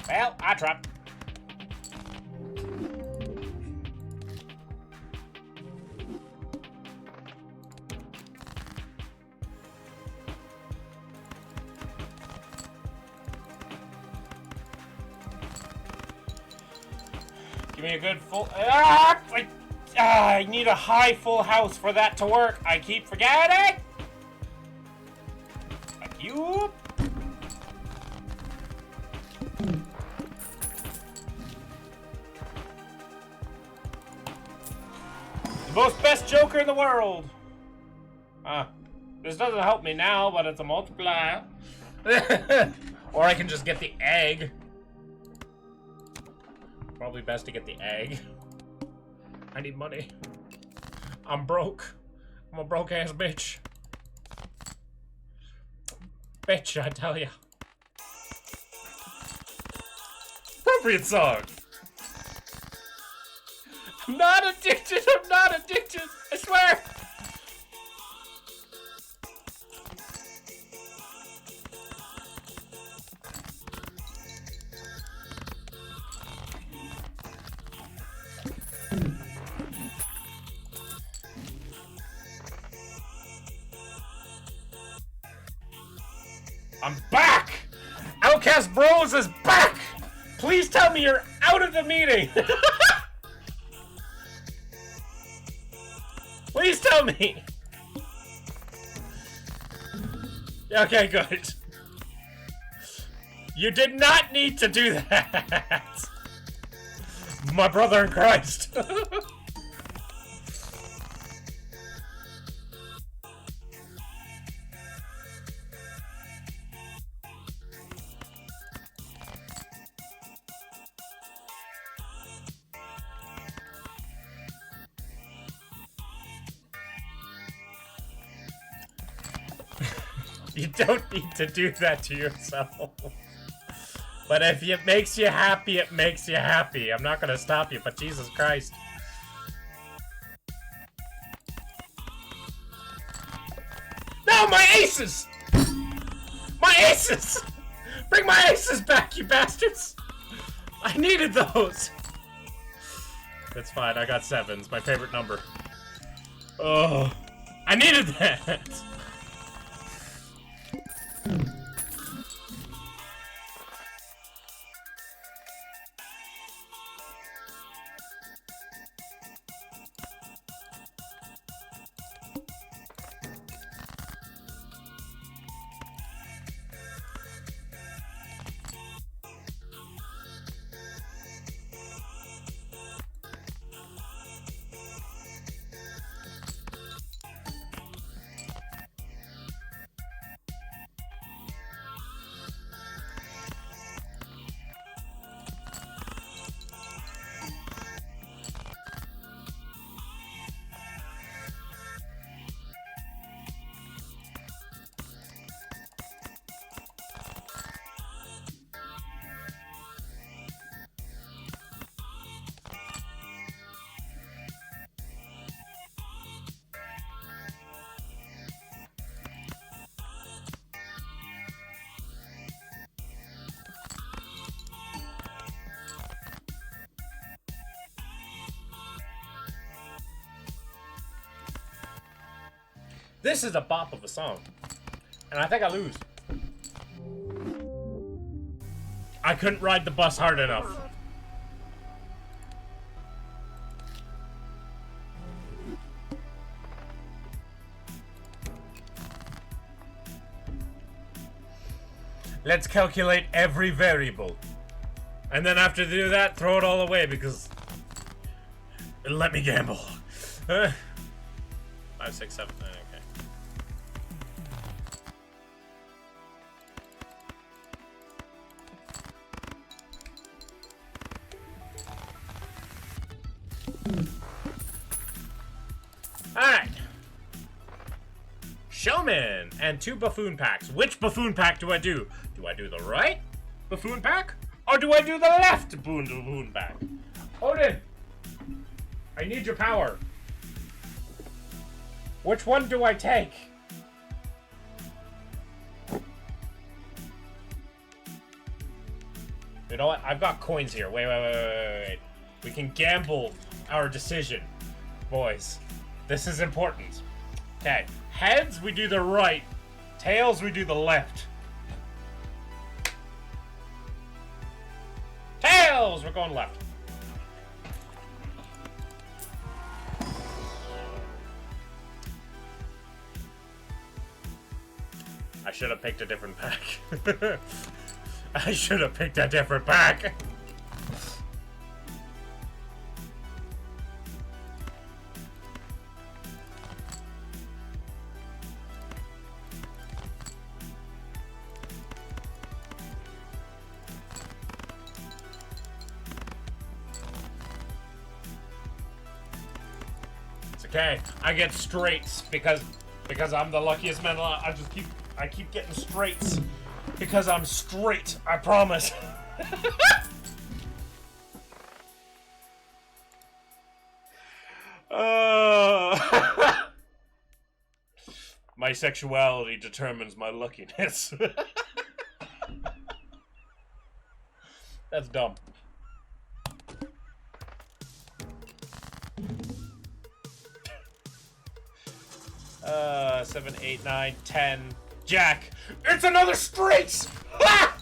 S1: Well, I tried. Give me a good full... I need a high full house for that to work. I keep forgetting. Thank you. The most best Joker in the world. This doesn't help me now, but it's a multiplier. Or I can just get the egg. Probably best to get the egg. I need money. I'm broke. I'm a broke ass bitch. Bitch, I tell ya. Appropriate song. I'm not addicted. I'm not addicted. I swear. Outcast Bros is back! Please tell me you're out of the meeting! Please tell me! Okay, good. You did not need to do that! My brother in Christ! You don't need to do that to yourself. But if it makes you happy, it makes you happy. I'm not gonna stop you, but Jesus Christ. No, my aces! My aces! Bring my aces back, you bastards! I needed those! It's fine, I got sevens, my favorite number. Oh, I needed that! This is a bop of a song. And I think I lose. I couldn't ride the bus hard enough. Let's calculate every variable. And then after do that, throw it all away because let me gamble. 5, 6, 7, 9, okay. Alright. Showman and 2 buffoon packs. Which buffoon pack do I do? Do I do the right buffoon pack? Or do I do the left buffoon pack? Odin! I need your power. Which one do I take? You know what? I've got coins here. Wait. We can gamble our decision. Boys, this is important. Okay. Heads, we do the right. Tails, we do the left. Tails! We're going left. I should have picked a different pack. I should have picked a different pack. It's okay. I get straights because I'm the luckiest man alive. I keep getting straights because I'm straight. I promise. My sexuality determines my luckiness. That's dumb. Seven, 8, 9, 10. Jack. It's another straight! Ah!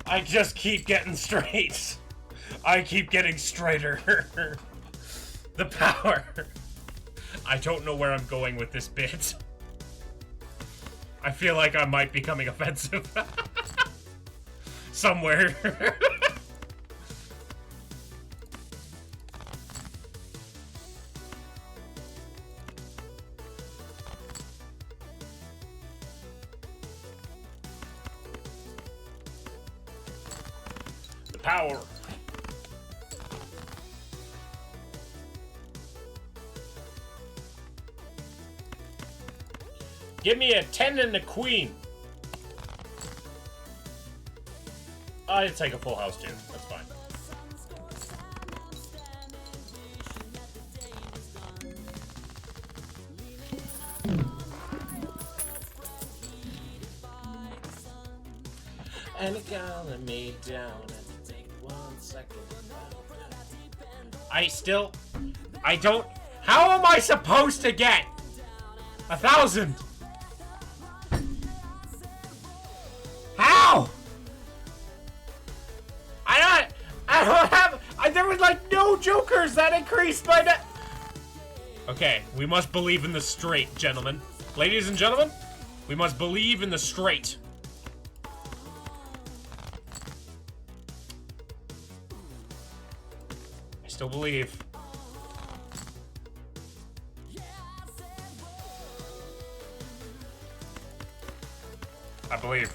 S1: I just keep getting straight. I keep getting straighter. The power. I don't know where I'm going with this bit. I feel like I might be becoming offensive. Somewhere. The power. Give me a 10 and a queen. I'd take a full house too. That's fine. And it calling me down. And take 1 second. I don't. How am I supposed to get 1,000? How? I don't have. There was like no jokers that increased by that. Okay, we must believe in the straight, gentlemen. Ladies and gentlemen, we must believe in the straight. I still believe. I believe.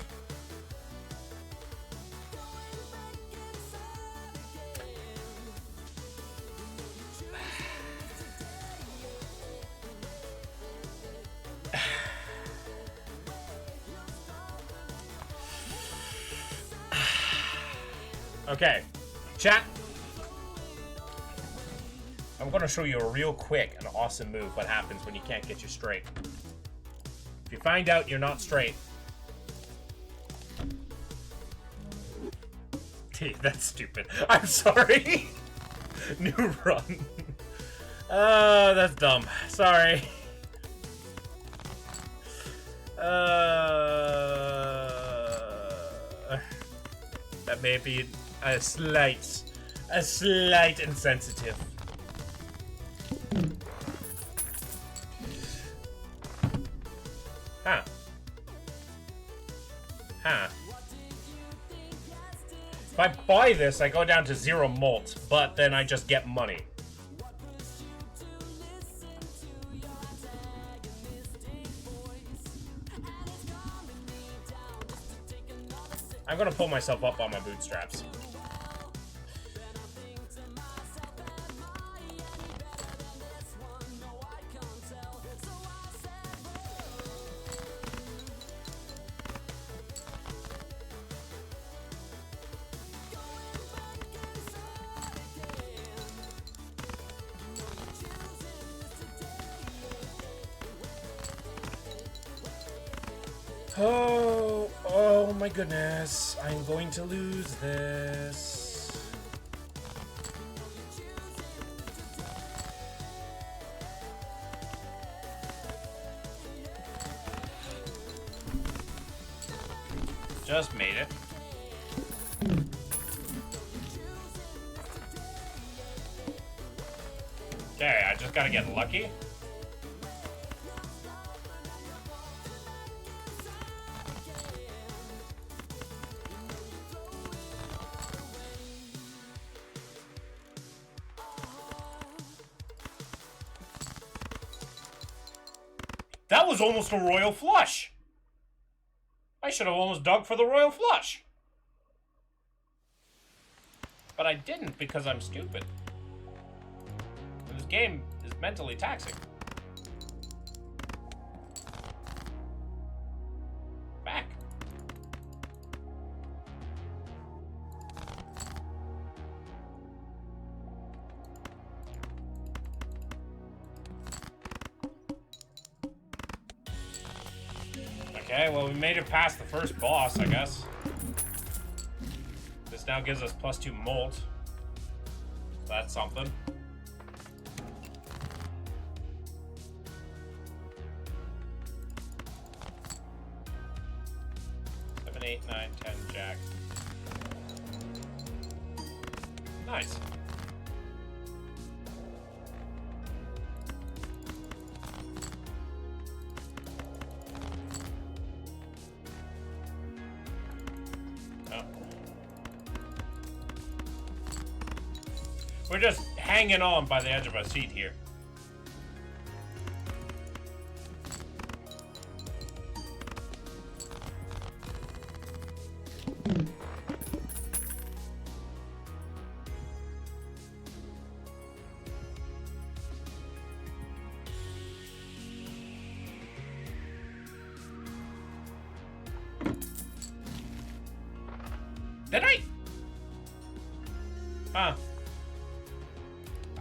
S1: Okay, chat. I'm gonna show you a real quick and awesome move what happens when you can't get you straight. If you find out you're not straight. That's stupid. I'm sorry. New run. That's dumb. Sorry. That may be a slight insensitive. Huh. Huh. If I buy this, I go down to 0 malt, but then I just get money. I'm gonna pull myself up on my bootstraps. Oh my goodness, I'm going to lose this. Just made it. Okay, I just gotta get lucky. That was almost a royal flush. I should have almost dug for the royal flush. But I didn't because I'm stupid. This game is mentally taxing. Back. Okay, well, we made it past the first boss, I guess. This now gives us +2 malt. That's something. Seven, 8, 9, 10, jack. Nice. Oh. We're just hanging on by the edge of our seat here. Did I? Huh.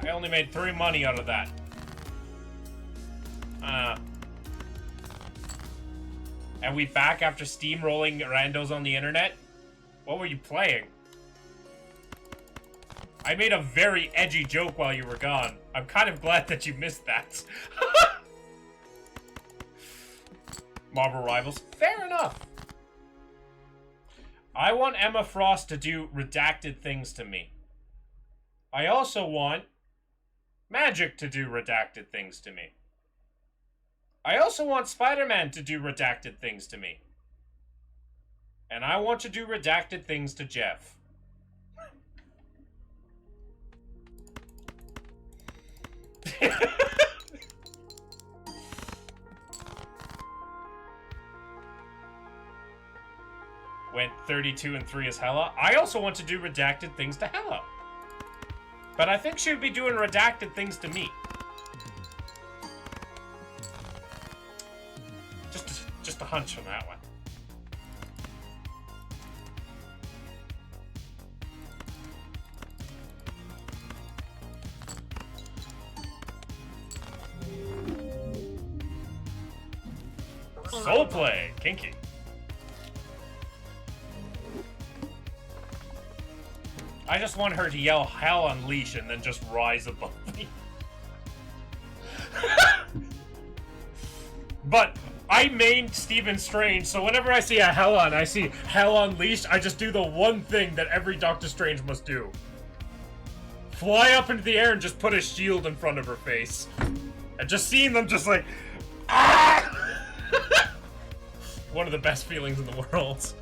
S1: I only made 3 money out of that. And we back after steamrolling randos on the internet? What were you playing? I made a very edgy joke while you were gone. I'm kind of glad that you missed that. Marble Rivals. Fair enough. I want Emma Frost to do redacted things to me. I also want Magic to do redacted things to me. I also want Spider-Man to do redacted things to me. And I want to do redacted things to Jeff. Went 32 and 3 as Hella. I also want to do redacted things to Hella. But I think she would be doing redacted things to me. Just a hunch on that one. Soul play, kinky. I just want her to yell "Hell Unleash" and then just rise above me. But I main Stephen Strange, so whenever I see a Hell On, I see Hell Unleashed, I just do the one thing that every Doctor Strange must do. Fly up into the air and just put a shield in front of her face. And just seeing them just like, ah! One of the best feelings in the world.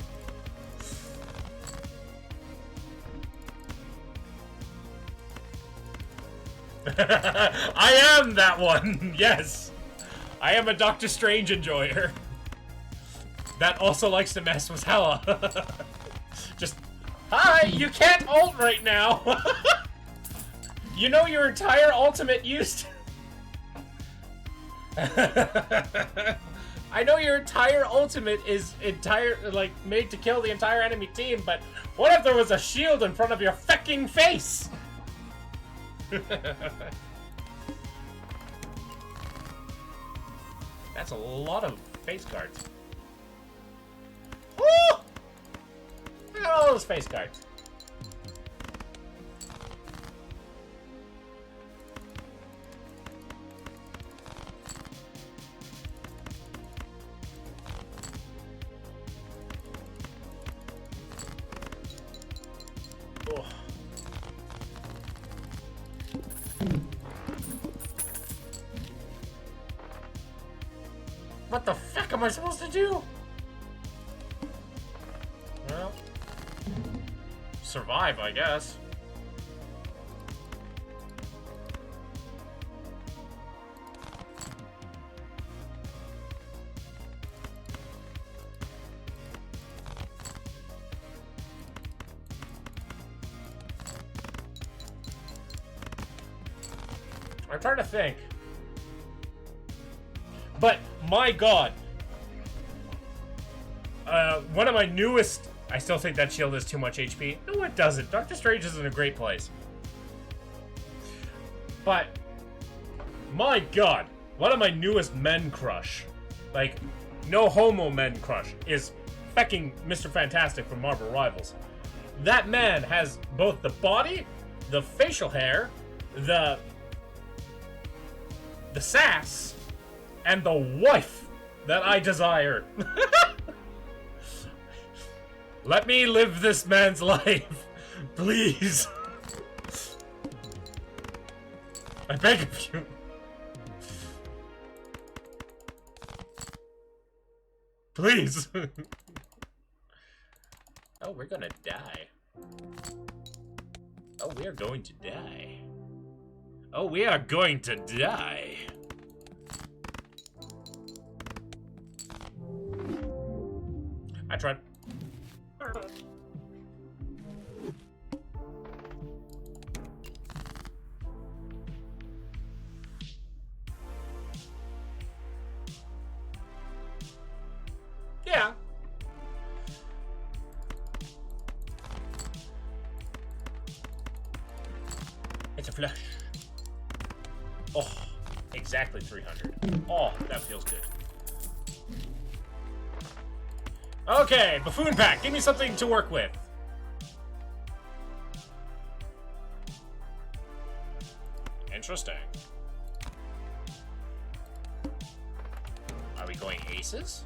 S1: I am that one, yes. I am a Doctor Strange enjoyer. That also likes to mess with Hella. Just, hi, you can't ult right now. You know your entire ultimate used. I know your entire ultimate is made to kill the entire enemy team, but what if there was a shield in front of your fucking face? That's a lot of face cards. Woo! Look at all those face cards. Oh. What the fuck am I supposed to do? Well, survive, I guess. I'm trying to think. But, my god. One of my newest... I still think that shield is too much HP. No, it doesn't. Doctor Strange is in a great place. But, my god. One of my newest men crush. Like, no homo men crush. Is fecking Mr. Fantastic from Marvel Rivals. That man has both the body, the facial hair, the sass, and the wife that I desire. Let me live this man's life, please. I beg of you. Please. Oh, we're gonna die. Oh, we are going to die. Oh, we are going to die. I tried. Yeah. It's a flush. Oh, exactly 300. Oh, that feels good. Okay, Buffoon Pack, give me something to work with. Interesting. Are we going aces?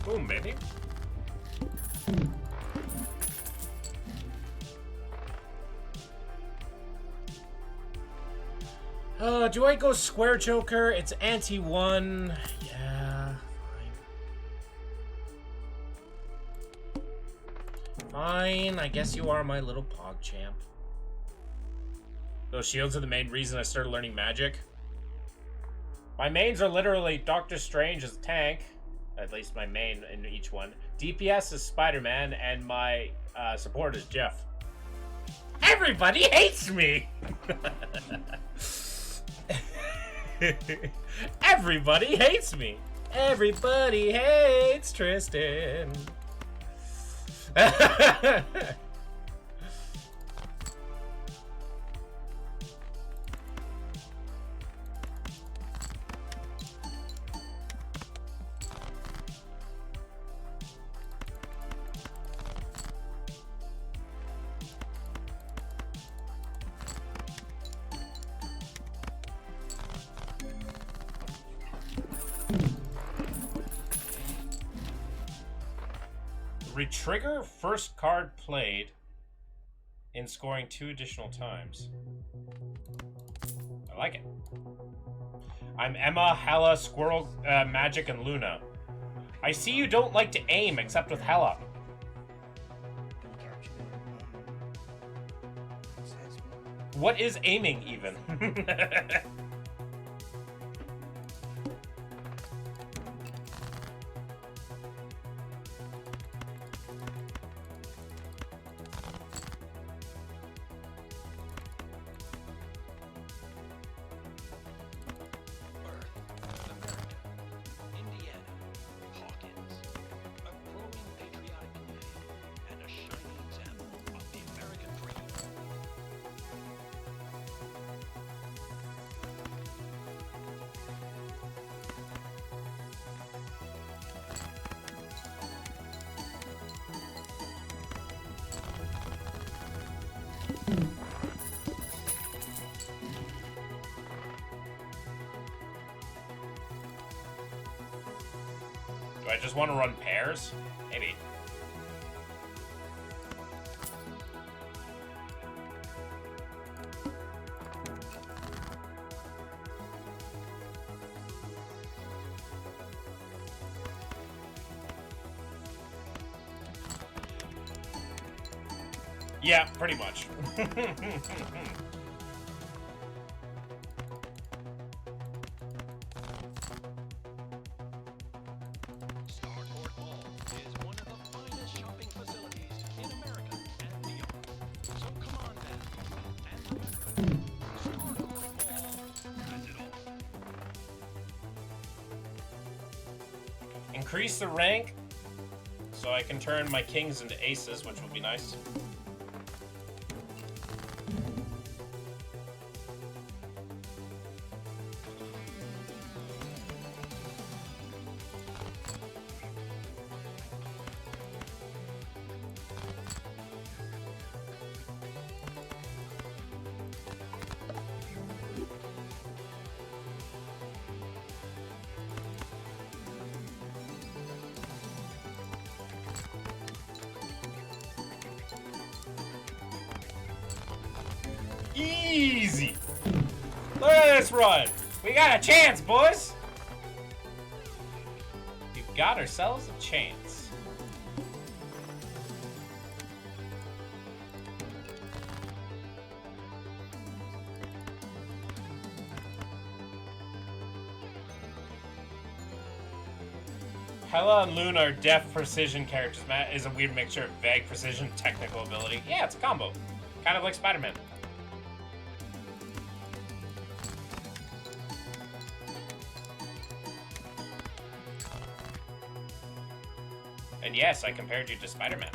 S1: Boom, baby. Do I go square joker? It's anti-1. Yeah, fine. Fine, I guess you are my little pog champ. Those shields are the main reason I started learning magic. My mains are literally Doctor Strange as a tank. At least my main in each one. DPS is Spider-Man, and my support is Jeff. Everybody hates me! Everybody hates me! Everybody hates Tristan. Retrigger first card played in scoring 2 additional times. I like it. I'm Emma, Hella, Squirrel, Magic, and Luna. I see you don't like to aim except with Hella. What is aiming even? Do I just want to run pairs? Maybe. Yeah, pretty much. Increase the rank So I can turn my kings into aces, which would be nice. Easy! Look at this run! We got a chance, boys! We've got ourselves a chance. Hela and Luna are deft precision characters. Matt is a weird mixture of vague precision and technical ability. Yeah, it's a combo. Kind of like Spider-Man. And yes, I compared you to Spider-Man.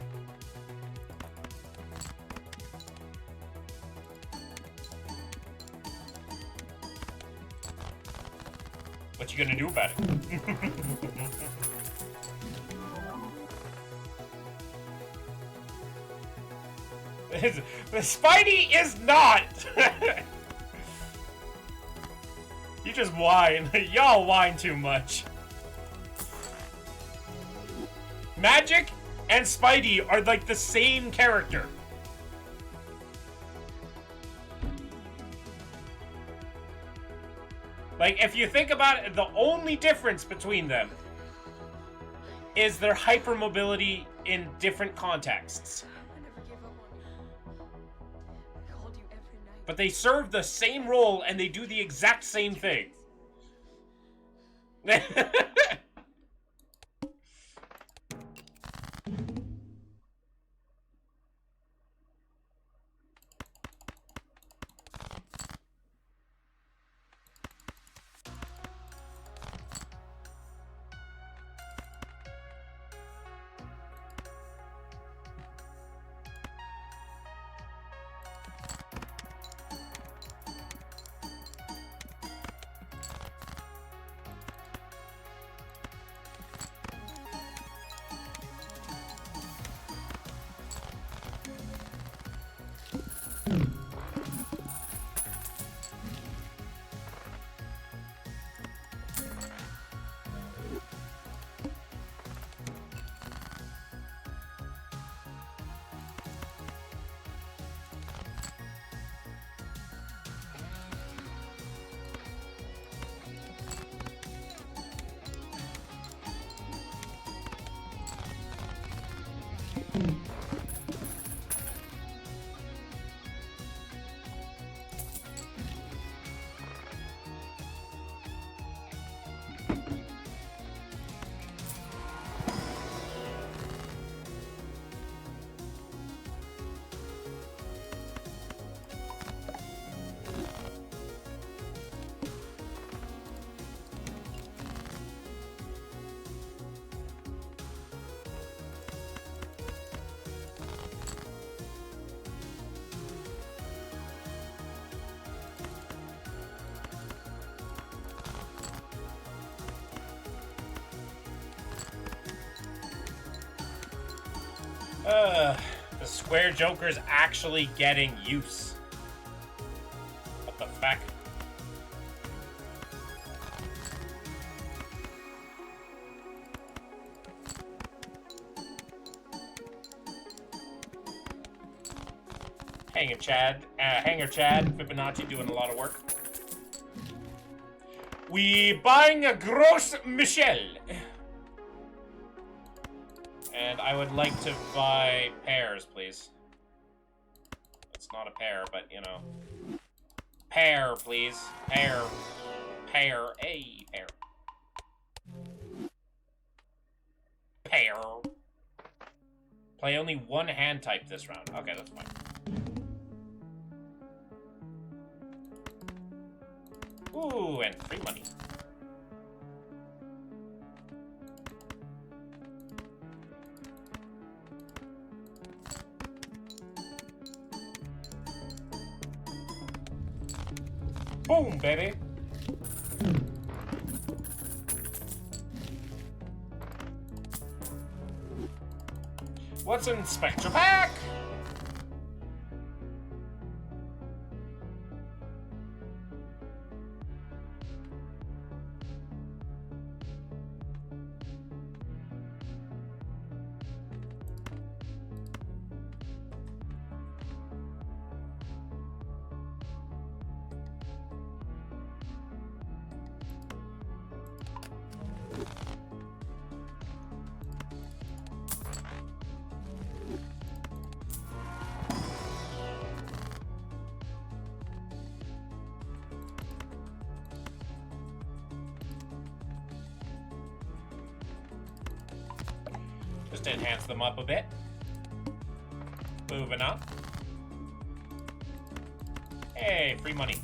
S1: What you gonna do about it? Spidey is not! You just whine. Y'all whine too much. Magic and Spidey are like the same character. Like, if you think about it, the only difference between them is their hypermobility in different contexts. But they serve the same role and they do the exact same thing. The square Joker's actually getting use. What the fuck? Hanger Chad, Fibonacci doing a lot of work. We buying a Gros Michel. And I would like to buy pears, please. It's not a pear, but, you know. Pear, please. Pear. Pear. A pear. Pear. Play only one hand type this round. Okay, that's fine. Ooh, and free money. Boom, baby. What's in Spectra Pack? Just to enhance them up a bit. Moving up. Hey, free money.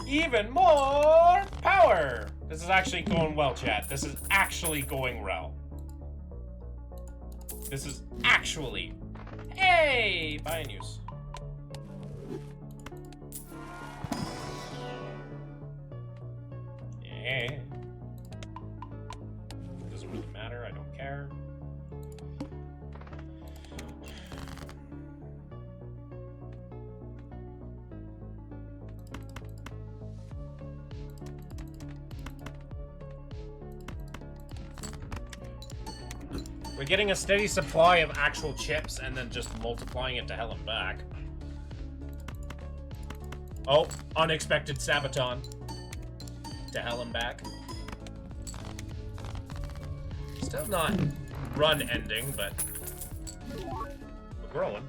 S1: Even more power! This is actually going well, chat. This is actually going well. This is actually... Hey! Buy and use. Yeah. Doesn't really matter, I don't care. We're getting a steady supply of actual chips and then just multiplying it to hell and back. Oh, unexpected Sabaton. To hell and back. Still not run ending, but we're growing.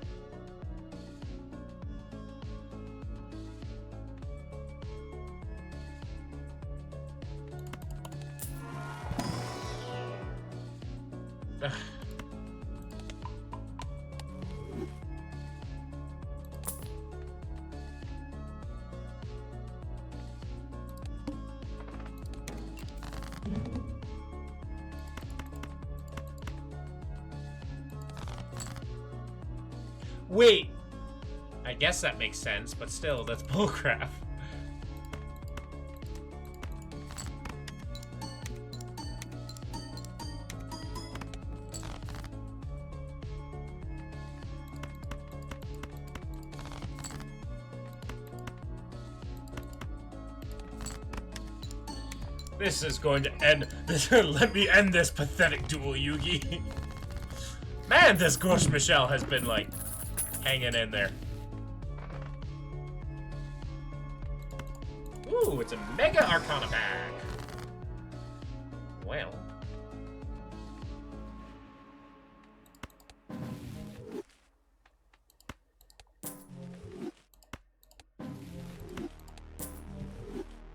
S1: Wait! I guess that makes sense, but still, that's bullcrap. This is going to end. Let me end this pathetic duel, Yugi. Man, this Gauche Michelle has been, like, hanging in there. Ooh, it's a Mega Arcana pack. Well.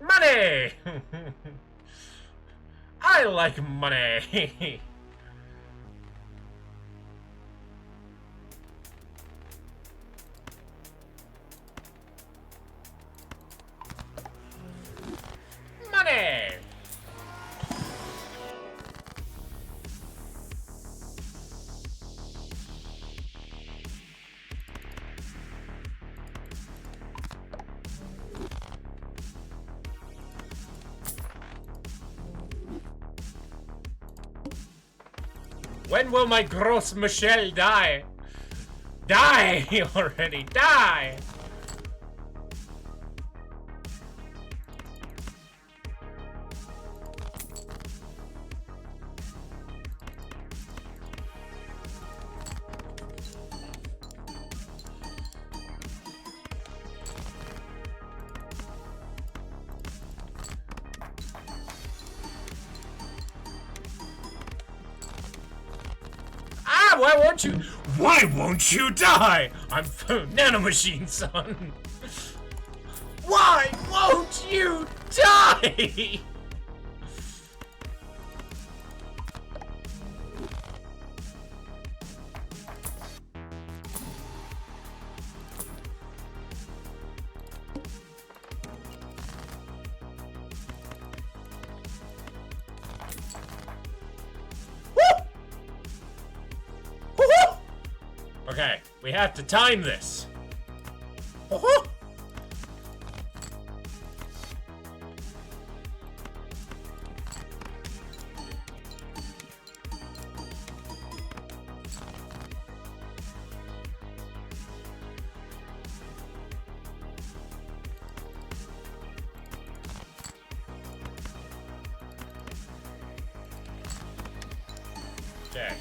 S1: Money! I like money! Money! When will my gross Michelle die? Die already! Die! Why won't you die? I'm Nanomachine, son. Why won't you die? Okay, we have to time this. Oh-ho! Okay.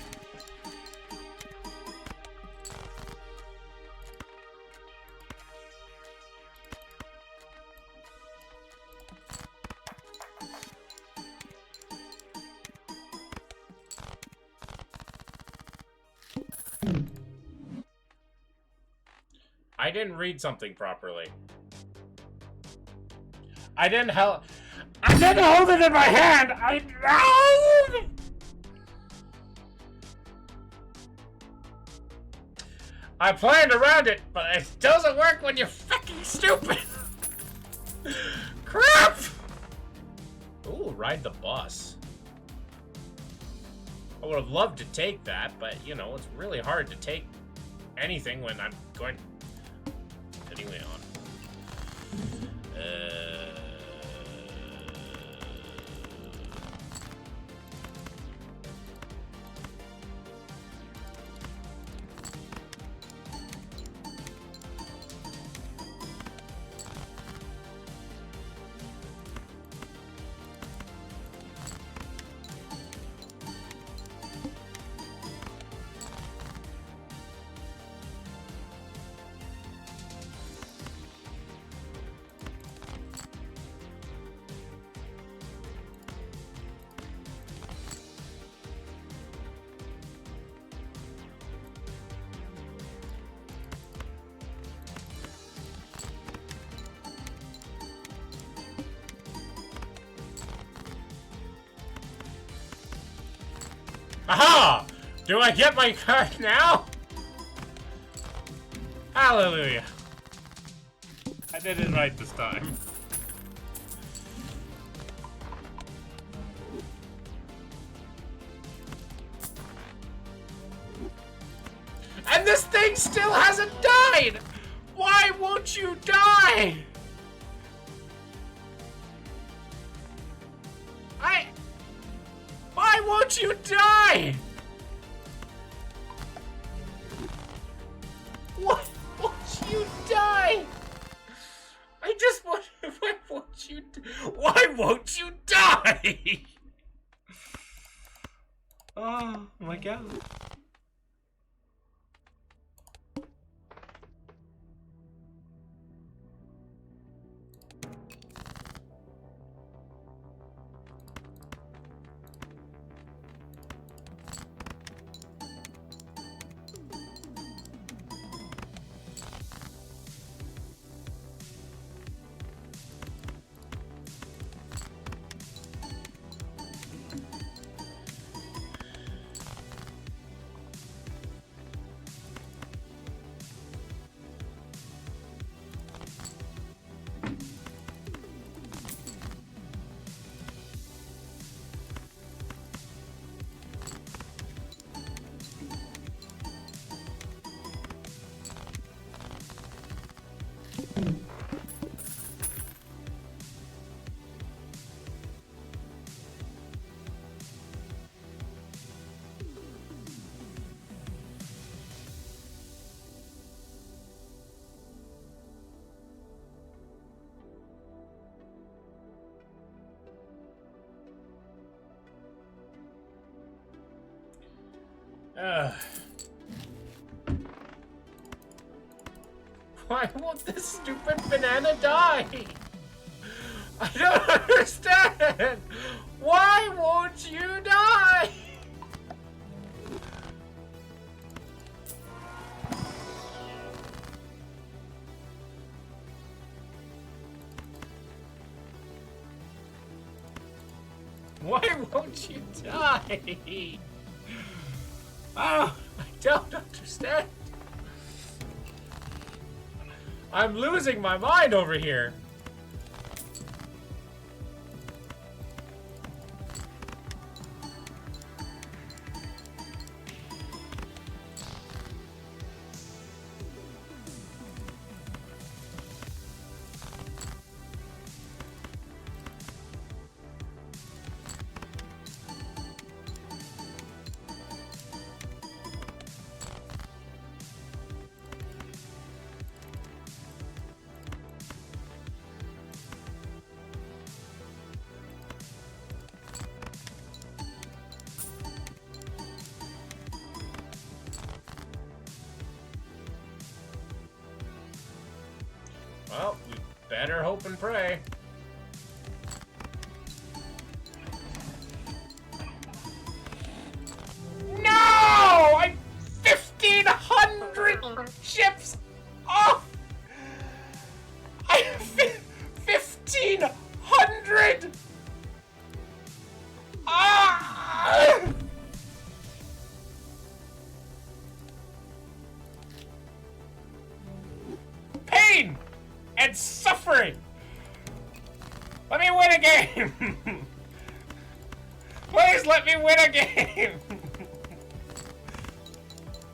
S1: I didn't read something properly. I didn't hold it in my hand. I planned around it, but it doesn't work when you're fucking stupid. Crap! Ooh, ride the bus. I would have loved to take that, but you know, it's really hard to take anything when I'm going. Anyway, on. Aha! Do I get my card now? Hallelujah. I did it right this time. And this thing still hasn't died! Why won't you die? Why won't you die? Why won't you die? I just want. Why won't you? Why won't you die? Oh my god. Why won't this stupid banana die? I don't understand! Why won't you die? Why won't you die? Oh, I don't understand. I'm losing my mind over here. Well, we better hope and pray. No! I'm 1,500 ships off! I'm 1,500! Ah! Pain and suffering. Let me win a game. Please let me win a game.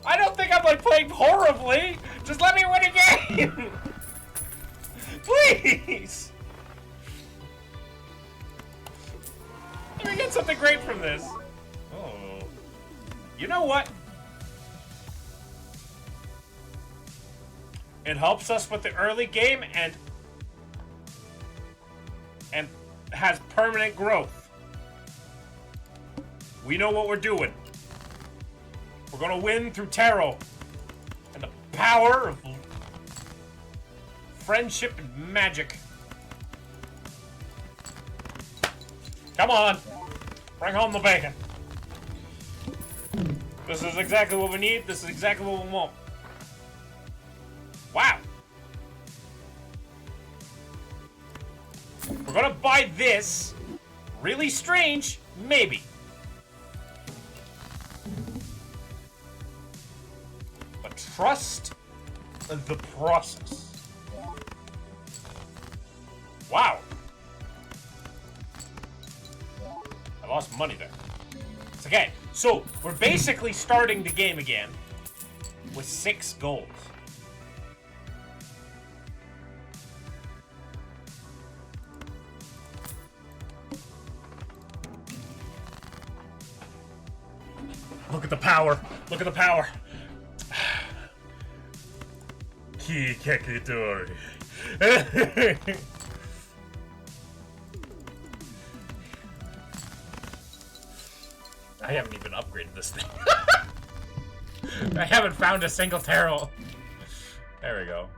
S1: I don't think I'm like playing horribly. Just let me win a game. Please. Let me get something great from this. Oh. You know what? It helps us with the early game and has permanent growth. We know what we're doing. We're gonna win through tarot and the power of friendship and magic. Come on, bring home the bacon. This is exactly what we need. This is exactly what we want. Wow. We're gonna buy this. Really strange, maybe. But trust the process. Wow. I lost money there. It's okay. So, we're basically starting the game again with 6 gold. Look at the power. Look at the power. Ki Kekitori. I haven't even upgraded this thing. I haven't found a single tarot. There we go.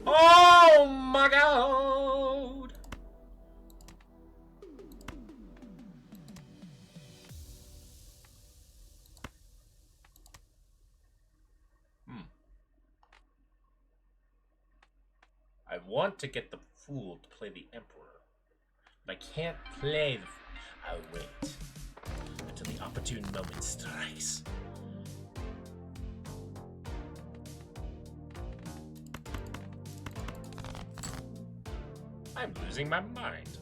S1: Oh my god! I want to get the fool to play the Emperor, but I can't play the... I'll wait until the opportune moment strikes. I'm losing my mind.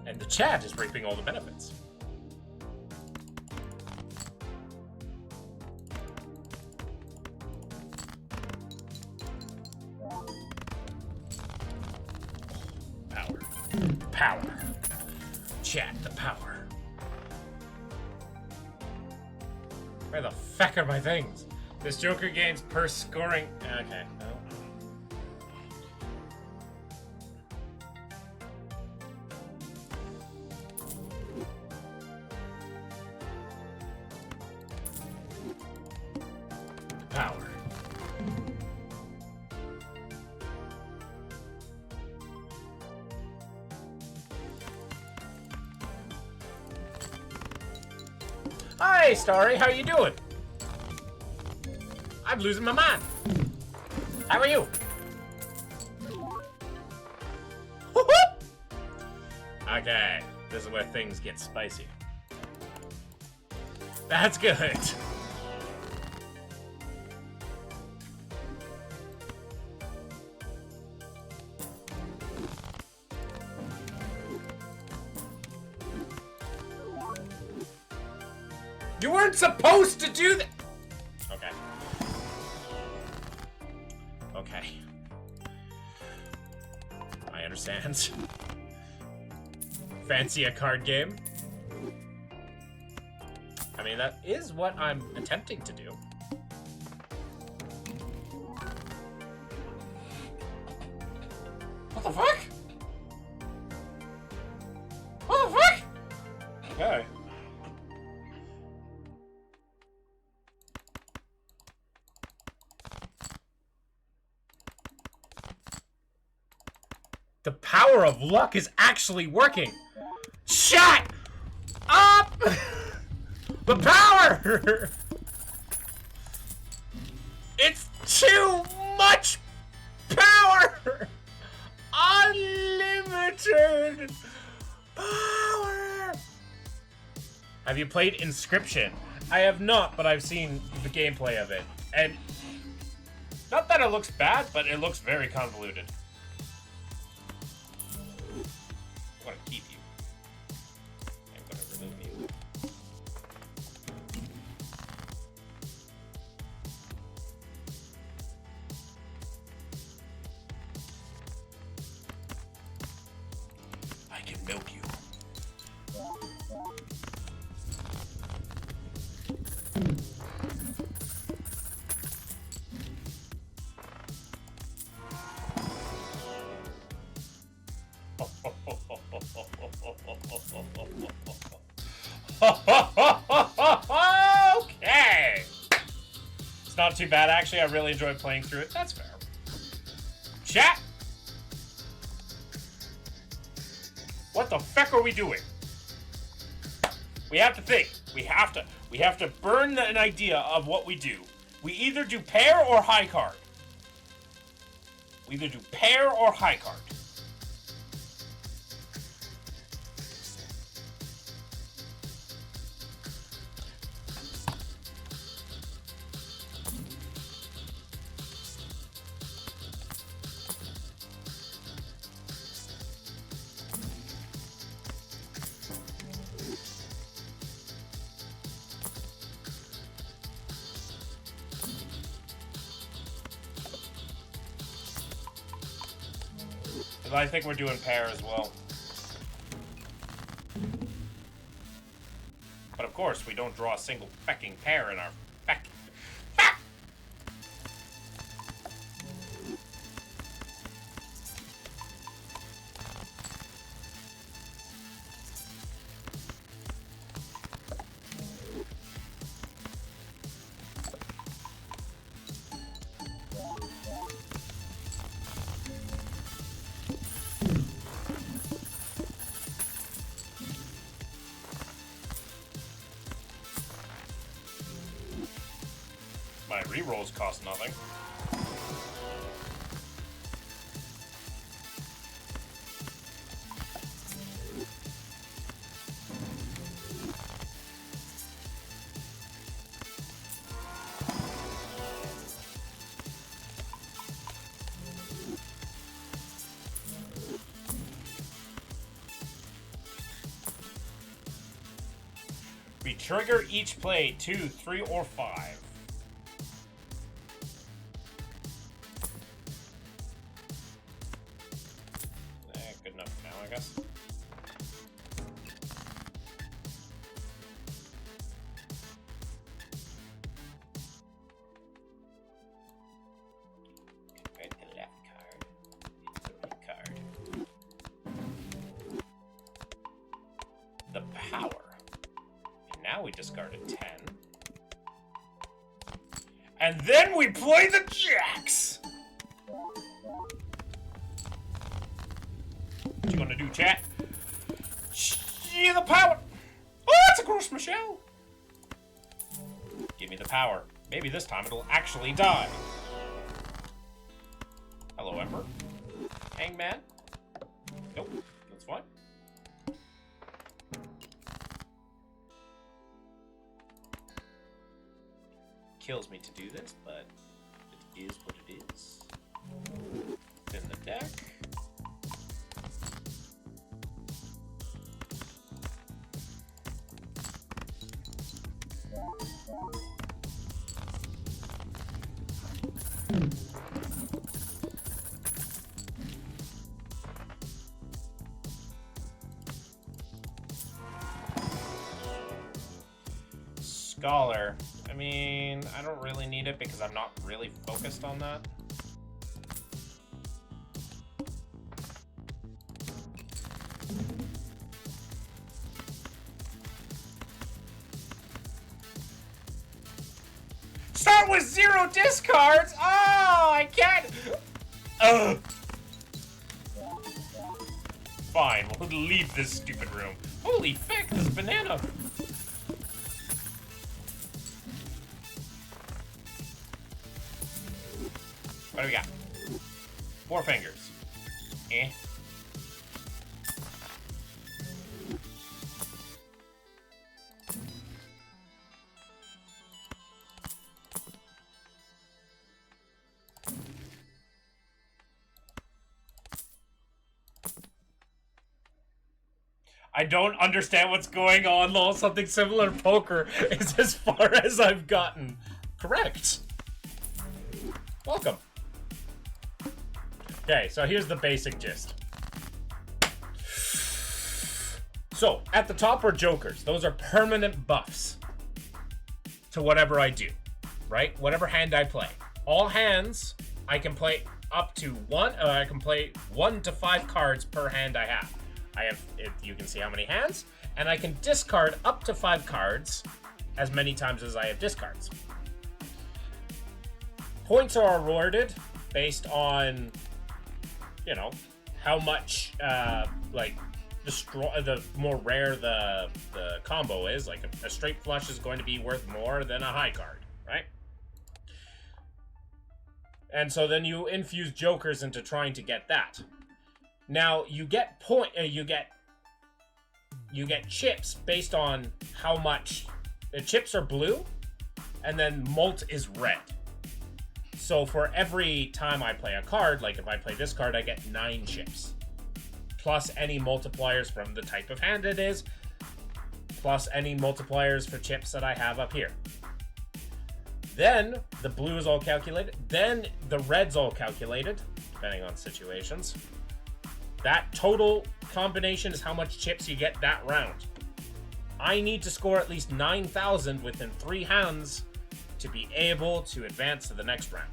S1: And the chat is reaping all the benefits. Power. Chat, the power. Where the feck are my things? This Joker gains per scoring. Okay, no. Power. Hi, Starry, how you doing? I'm losing my mind. How are you? Okay, this is where things get spicy. That's good. You weren't supposed to do that! Okay. Okay. I understand. Fancy a card game? I mean, that is what I'm attempting to do. What the fuck? What the fuck? Okay. The power of luck is actually working. Shut up! The power! It's too much power! Unlimited power! Have you played Inscription? I have not, but I've seen the gameplay of it. And not that it looks bad, but it looks very convoluted. I'm gonna keep you. I'm gonna remove you. I can milk you. Okay! It's not too bad, actually. I really enjoyed playing through it. That's fair. Chat! What the fuck are we doing? We have to think. We have to burn an idea of what we do. We either do pair or high card. We either do pair or high card. I think we're doing pair as well. But of course, we don't draw a single fecking pair in our feck. My rerolls cost nothing. We trigger each play 2, 3, or 5. Good enough for now, I guess. Right, the left card. The right card. The power. And now we discard a 10. And then we play the jacks! What you gonna do, chat? Yeah, the power! Oh, that's a gross Michelle! Give me the power. Maybe this time it'll actually die. Hello, Emperor. Hangman? Nope, that's fine. Kills me to do this, but it is what it is. In the deck. Scholar. I mean, I don't really need it because I'm not really focused on that. Start with 0 discards? Oh, I can't. Ugh. Fine, we'll leave this stupid room. Holy fuck, this banana! What do we got? 4 fingers. Eh. I don't understand what's going on, lol. Something similar to poker is as far as I've gotten. Correct. Welcome. Okay, so here's the basic gist. So, at the top are jokers. Those are permanent buffs to whatever I do, right? Whatever hand I play. All hands, I can play up to I can play 1 to 5 cards per hand I have. You can see how many hands, and I can discard up to 5 cards as many times as I have discards. Points are awarded based on, you know, how much, the more rare the combo is. Like a straight flush is going to be worth more than a high card, right? And so then you infuse jokers into trying to get that. Now you get you get chips based on how much the chips are blue, and then mult is red. So for every time I play a card, like if I play this card, I get 9 chips. Plus any multipliers from the type of hand it is, plus any multipliers for chips that I have up here. Then the blue is all calculated. Then the red's all calculated, depending on situations. That total combination is how much chips you get that round. I need to score at least 9,000 within 3 hands to be able to advance to the next round.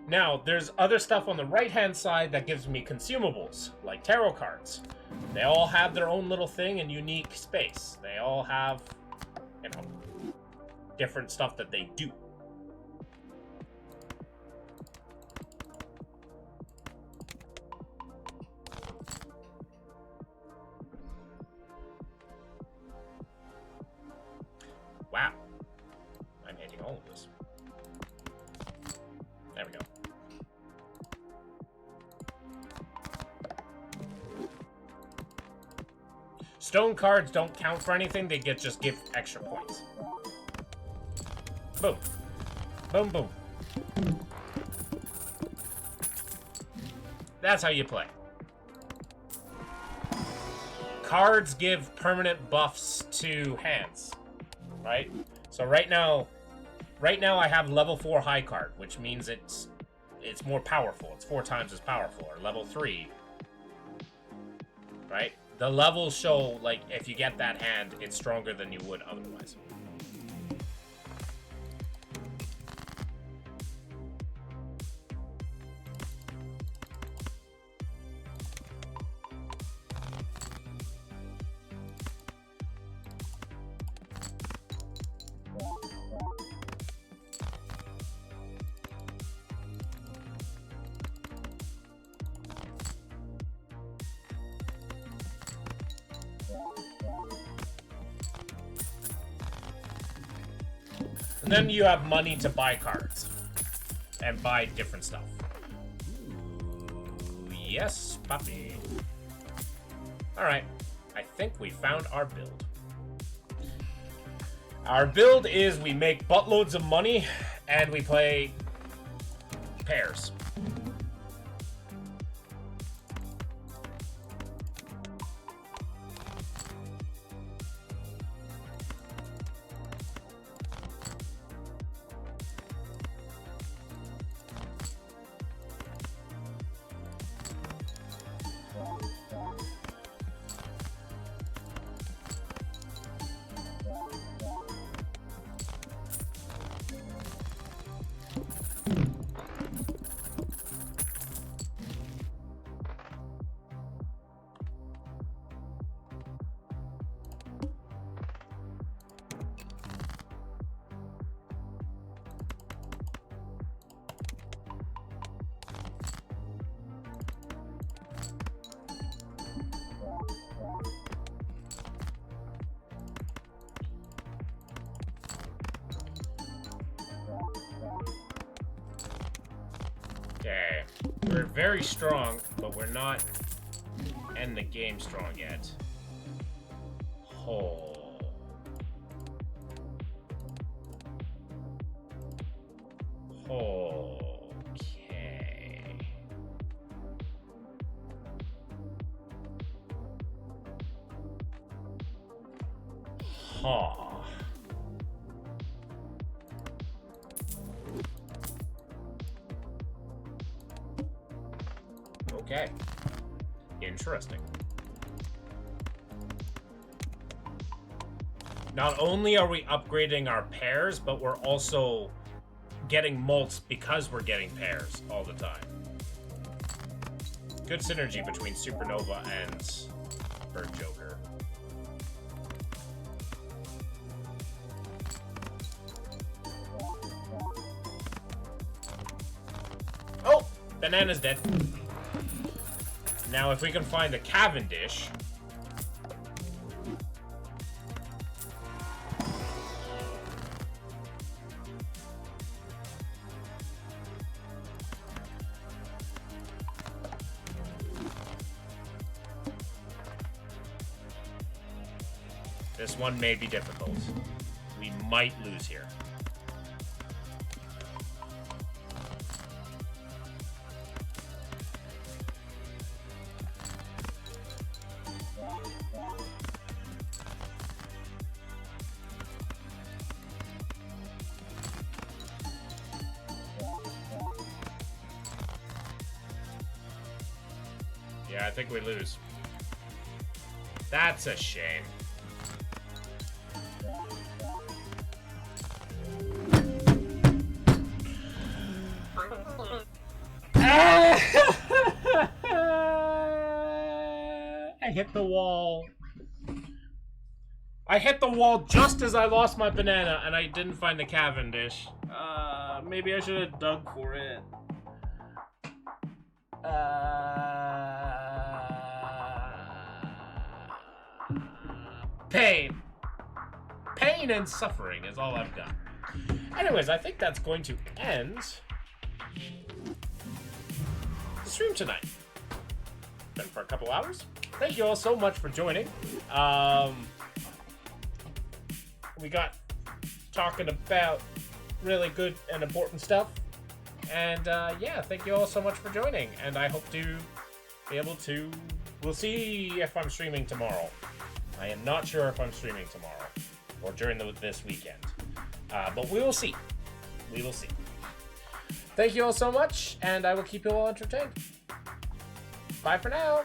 S1: Now, there's other stuff on the right-hand side that gives me consumables, like tarot cards. They all have their own little thing in unique space. They all have, you know, different stuff that they do. Wow. I'm hitting all of this. There we go. Stone cards don't count for anything, they just give extra points. Boom. Boom, boom. That's how you play. Cards give permanent buffs to hands, right? So right now I have level 4 high card, which means it's more powerful. It's 4 times as powerful, or level 3, right? The levels show, like, if you get that hand, it's stronger than you would otherwise. And then you have money to buy cards and buy different stuff. Ooh, yes, puppy. Alright, I think we found our build. Our build is we make buttloads of money and we play pairs. We're very strong, but we're not end the game strong yet. Oh. Okay. Huh. Okay. Interesting. Not only are we upgrading our pairs, but we're also getting molts because we're getting pairs all the time. Good synergy between Supernova and Bird Joker. Oh! Banana's dead. Now if we can find a Cavendish... This one may be difficult. We might lose here. Yeah, I think we lose. That's a shame. I hit the wall. I hit the wall just as I lost my banana, and I didn't find the Cavendish. Maybe I should have dug for it. Pain. Pain and suffering is all I've got. Anyways, I think that's going to end the stream tonight. Been for a couple hours. Thank you all so much for joining. We got talking about really good and important stuff. And yeah, thank you all so much for joining. And I hope to be able to... We'll see if I'm streaming tomorrow. I am not sure if I'm streaming tomorrow or during this weekend. But we will see. We will see. Thank you all so much, and I will keep you all entertained. Bye for now.